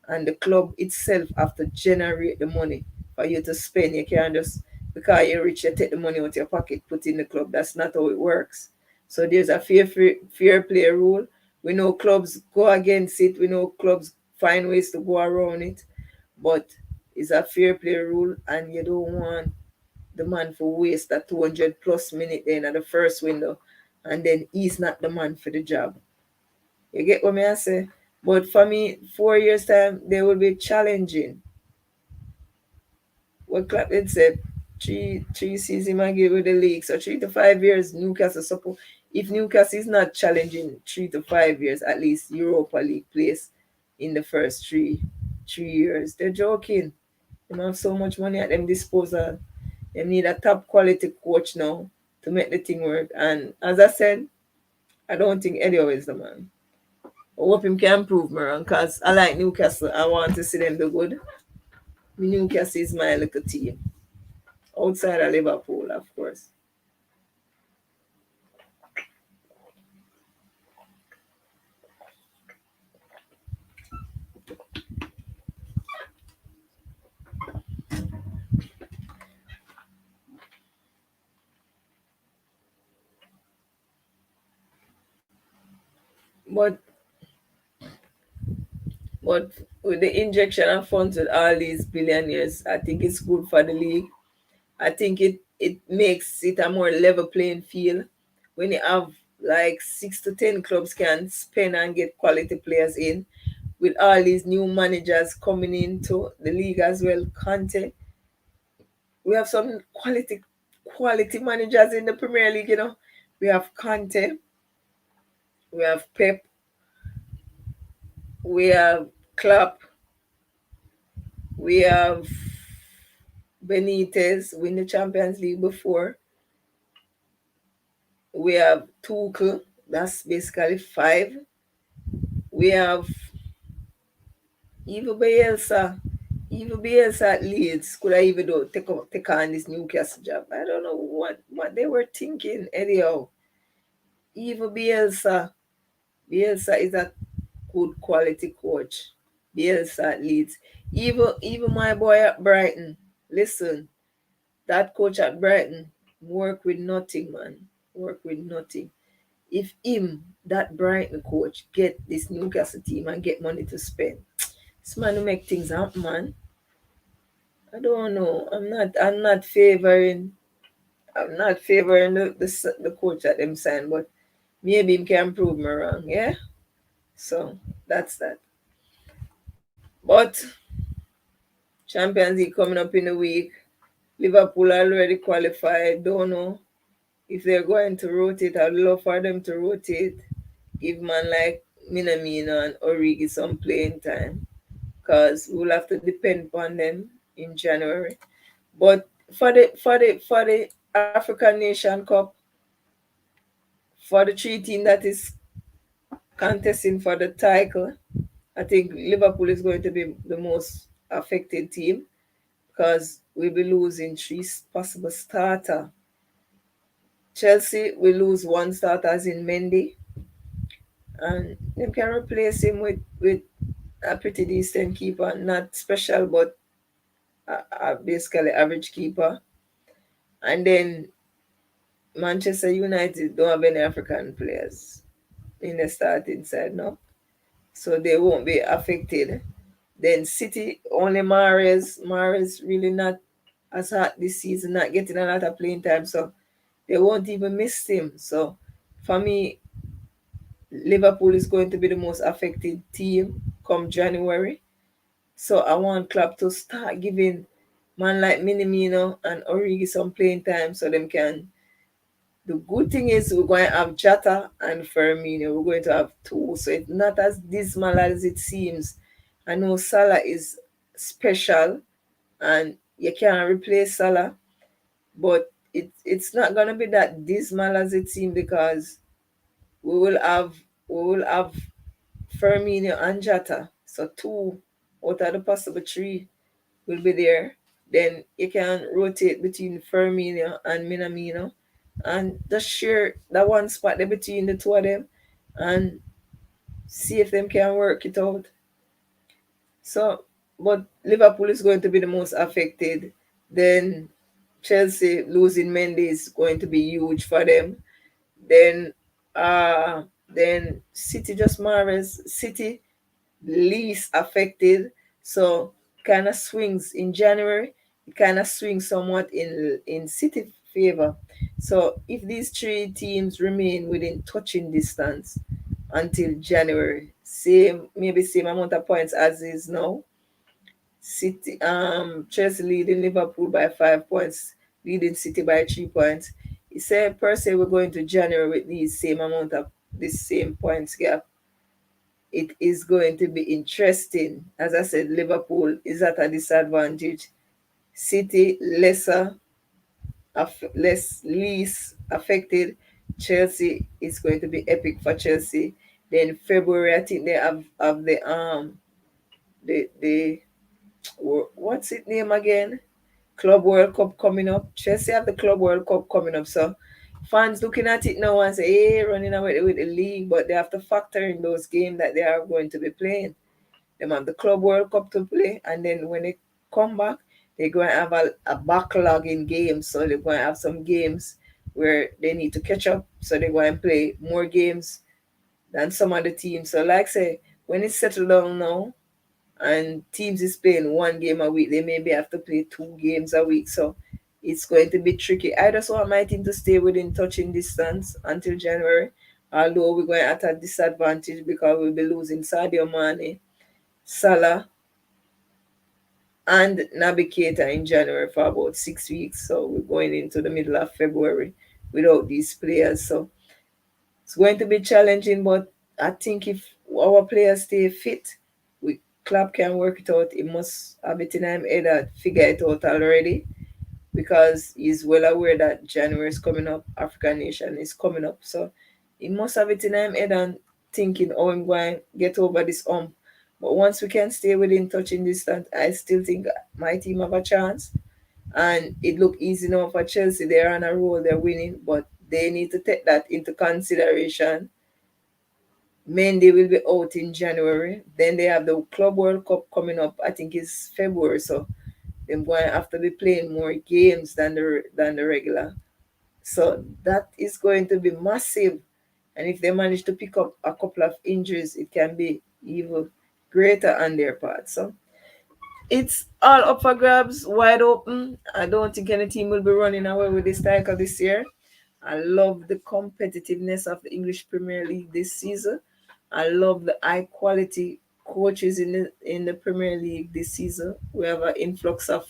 and the club itself have to generate the money for you to spend. You can't just because you're rich, you take the money out of your pocket, put in the club. That's not how it works. So there's a fair play rule. We know clubs go against it. We know clubs find ways to go around it. But it's a fair play rule, and you don't want the man for waste that 200 plus minute then at the first window, and then he's not the man for the job. You get what I say? But for me, 4 years time they will be challenging. What Clapton said, three seasons might give with the league. So 3 to 5 years, Newcastle support. If Newcastle is not challenging 3 to 5 years, at least Europa League place in the first three years, they're joking. They have so much money at them disposal. They need a top quality coach now to make the thing work. And as I said, I don't think Eddie is the man. I hope him can prove me wrong because I like Newcastle. I want to see them do good. Newcastle is my little team. Outside of Liverpool, of course. But but with the injection of funds with all these billionaires, I think it's good for the league. I think it makes it a more level playing field when you have like 6 to 10 clubs can spend and get quality players in, with all these new managers coming into the league as well. Conte, we have some quality managers in the Premier League. We have Conte, we have Pep, we have Klopp, we have Benitez, win the Champions League before. We have Tuchel, that's basically five. We have even Bielsa. Even Bielsa at Leeds could I even do take on this Newcastle job. I don't know what they were thinking anyhow. Even Bielsa is a good quality coach. Bielsa at Leeds. Even my boy at Brighton. Listen, that coach at Brighton work with nothing, man. Work with nothing. If him, that Brighton coach, get this Newcastle team and get money to spend, this man will make things happen, man. I don't know. I'm not favoring. I'm not favoring the coach that them sign, but maybe him can prove me wrong. Yeah. So that's that. But Champions League coming up in a week. Liverpool already qualified. Don't know if they're going to rotate. I'd love for them to rotate. Give man like Minamino and Origi some playing time, because we'll have to depend upon them in January. But for the African Nation Cup, for the three team that is contesting for the title, I think Liverpool is going to be the most affected team, because we'll be losing three possible starter. Chelsea will lose one starter as in Mendy, and they can replace him with a pretty decent keeper, not special but a basically average keeper. And then Manchester United don't have any African players in the starting side now, so they won't be affected. Then City only Mahrez really not as hot this season, not getting a lot of playing time, so they won't even miss him. So for me, Liverpool is going to be the most affected team come January. So I want club to start giving man like Minamino and Origi some playing time so them can. The good thing is we're going to have Jata and Firmino. We're going to have two, so it's not as dismal as it seems. I know Salah is special, and you can't replace Salah, but it's not gonna be that dismal as it seems, because we will have we will have Firmino and Jata. So two out of the possible three will be there. Then you can rotate between Firmino and Minamino and just share that one spot there between the two of them and see if them can work it out. So, but Liverpool is going to be the most affected. Then Chelsea losing Mendy is going to be huge for them. Then then City just Mahrez. City least affected. So kind of swings in January. It kind of swings somewhat in City favor. So if these three teams remain within touching distance until January, same amount of points as is now. City Chelsea leading Liverpool by 5 points, leading City by 3 points. He said per se we're going to January with these same amount of this same points gap. It is going to be interesting. As I said, Liverpool is at a disadvantage. City least affected. Chelsea is going to be epic for Chelsea. Then February, I think they have the what's it name again? Club World Cup coming up. Chelsea have the Club World Cup coming up. So fans looking at it now and say, hey, running away with the league, but they have to factor in those games that they are going to be playing. They have the Club World Cup to play, and then when they come back, they're going to have a backlog in games. So they're going to have some games where they need to catch up. So they're going to play more games than some other teams. So like I say, when it's settled down now, and teams is playing one game a week, they maybe have to play 2 games a week. So It's going to be tricky. I just want my team to stay within touching distance until January, although we're going at a disadvantage because we'll be losing Sadio Mane, Salah, and Navigator in January for about 6 weeks. So we're going into the middle of February without these players. So it's going to be challenging, but I think if our players stay fit, we Klopp can work it out. He must have it in him head and figure it out already because he's well aware that January is coming up, African nation is coming up. So he must have it in him head and thinking, oh, I'm going to get over this hump. But once we can stay within touching distance, I still think my team have a chance. And it looked easy now for Chelsea. They're on a roll, they're winning, but they need to take that into consideration. Mendy will be out in January. Then they have the Club World Cup coming up. I think it's February, so they're going to have to be playing more games than the regular. So that is going to be massive. And if they manage to pick up a couple of injuries, it can be even greater on their part. So it's all up for grabs, wide open. I don't think any team will be running away with this title this year. I love the competitiveness of the English Premier League this season. I love the high quality coaches in the Premier League this season. We have an influx of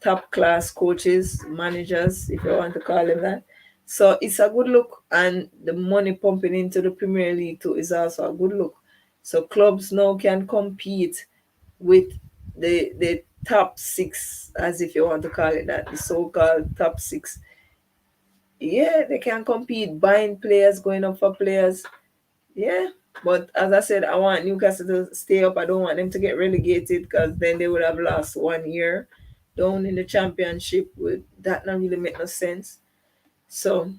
top class coaches, managers, if you want to call them that. So it's a good look, and the money pumping into the Premier League too is also a good look. So clubs now can compete with the top six, as if you want to call it that, the so-called top six. Yeah, they can compete, buying players, going up for players. Yeah, but as I said, I want Newcastle to stay up. I don't want them to get relegated because then they would have lost 1 year down in the championship. Would that not really make no sense? So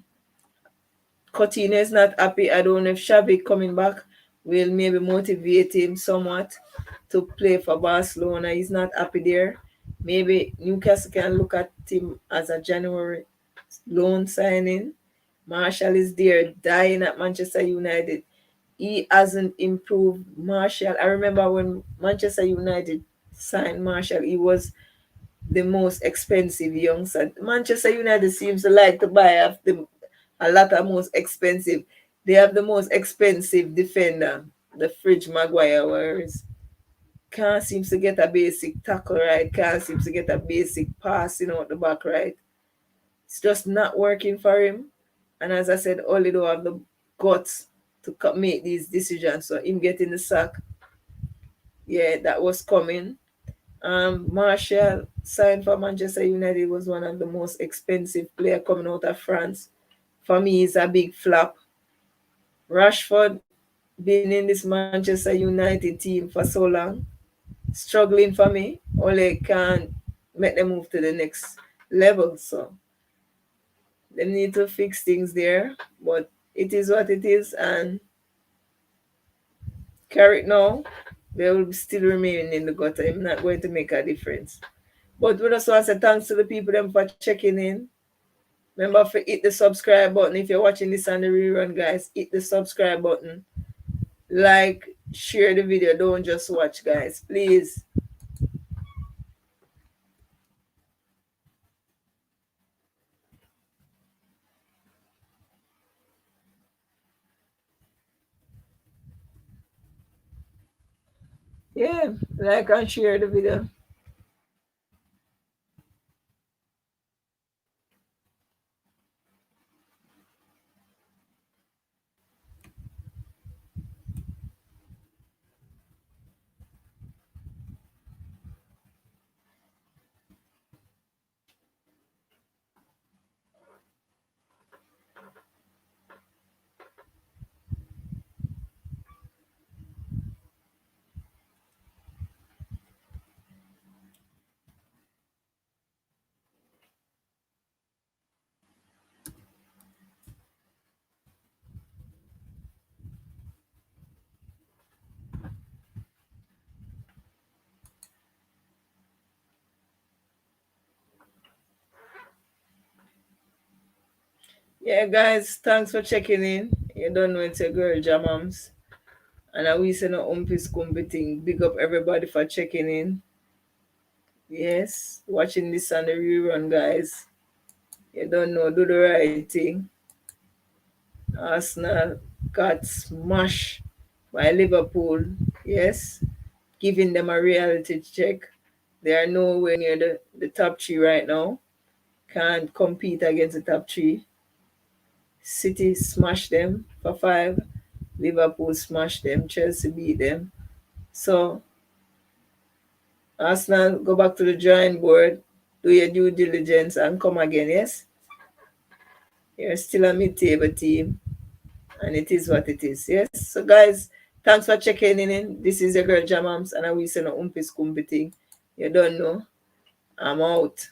Coutinho is not happy. I don't know if Xavi coming back will maybe motivate him somewhat to play for Barcelona. He's not happy there. Maybe Newcastle can look at him as a January loan signing. Marshall is there dying at Manchester United. He hasn't improved. Marshall, I remember when Manchester United signed Marshall, he was the most expensive youngster. Manchester United seems to like to buy a lot of most expensive. They have the most expensive defender, the Fridge Maguire, whereas can't seems to get a basic tackle right, can't seem to get a basic passing out the back right. It's just not working for him. And as I said, Oli don't have the guts to make these decisions. So him getting the sack, yeah, that was coming. Martial signed for Manchester United was one of the most expensive player coming out of France. For me, it's a big flop. Rashford been in this Manchester United team for so long, struggling for me. Ole can't make them move to the next level. So they need to fix things there. But it is what it is, and carry it now. They will still remain in the gutter. I'm not going to make a difference. But we just want to say thanks to the people them for checking in. Remember to hit the subscribe button. If you're watching this on the rerun, guys, hit the subscribe button. Like, share the video. Don't just watch, guys. Please. Yeah, like and share the video. Yeah, guys, thanks for checking in. You don't know it's your girl Jamams. And I wish you know umpis thing. Big up everybody for checking in. Yes, watching this on the rerun, guys. You don't know, do the right thing. Arsenal got smashed by Liverpool. Yes, giving them a reality check. They are nowhere near the top three right now. Can't compete against the top three. City smashed them for five. Liverpool smashed them. Chelsea beat them. So Arsenal, go back to the drawing board, do your due diligence, and come again. Yes, you're still a mid-table team, and it is what it is. Yes. So guys, thanks for checking in. This is your girl Jamams, and I will send a umpis kumbi thing. You don't know. I'm out.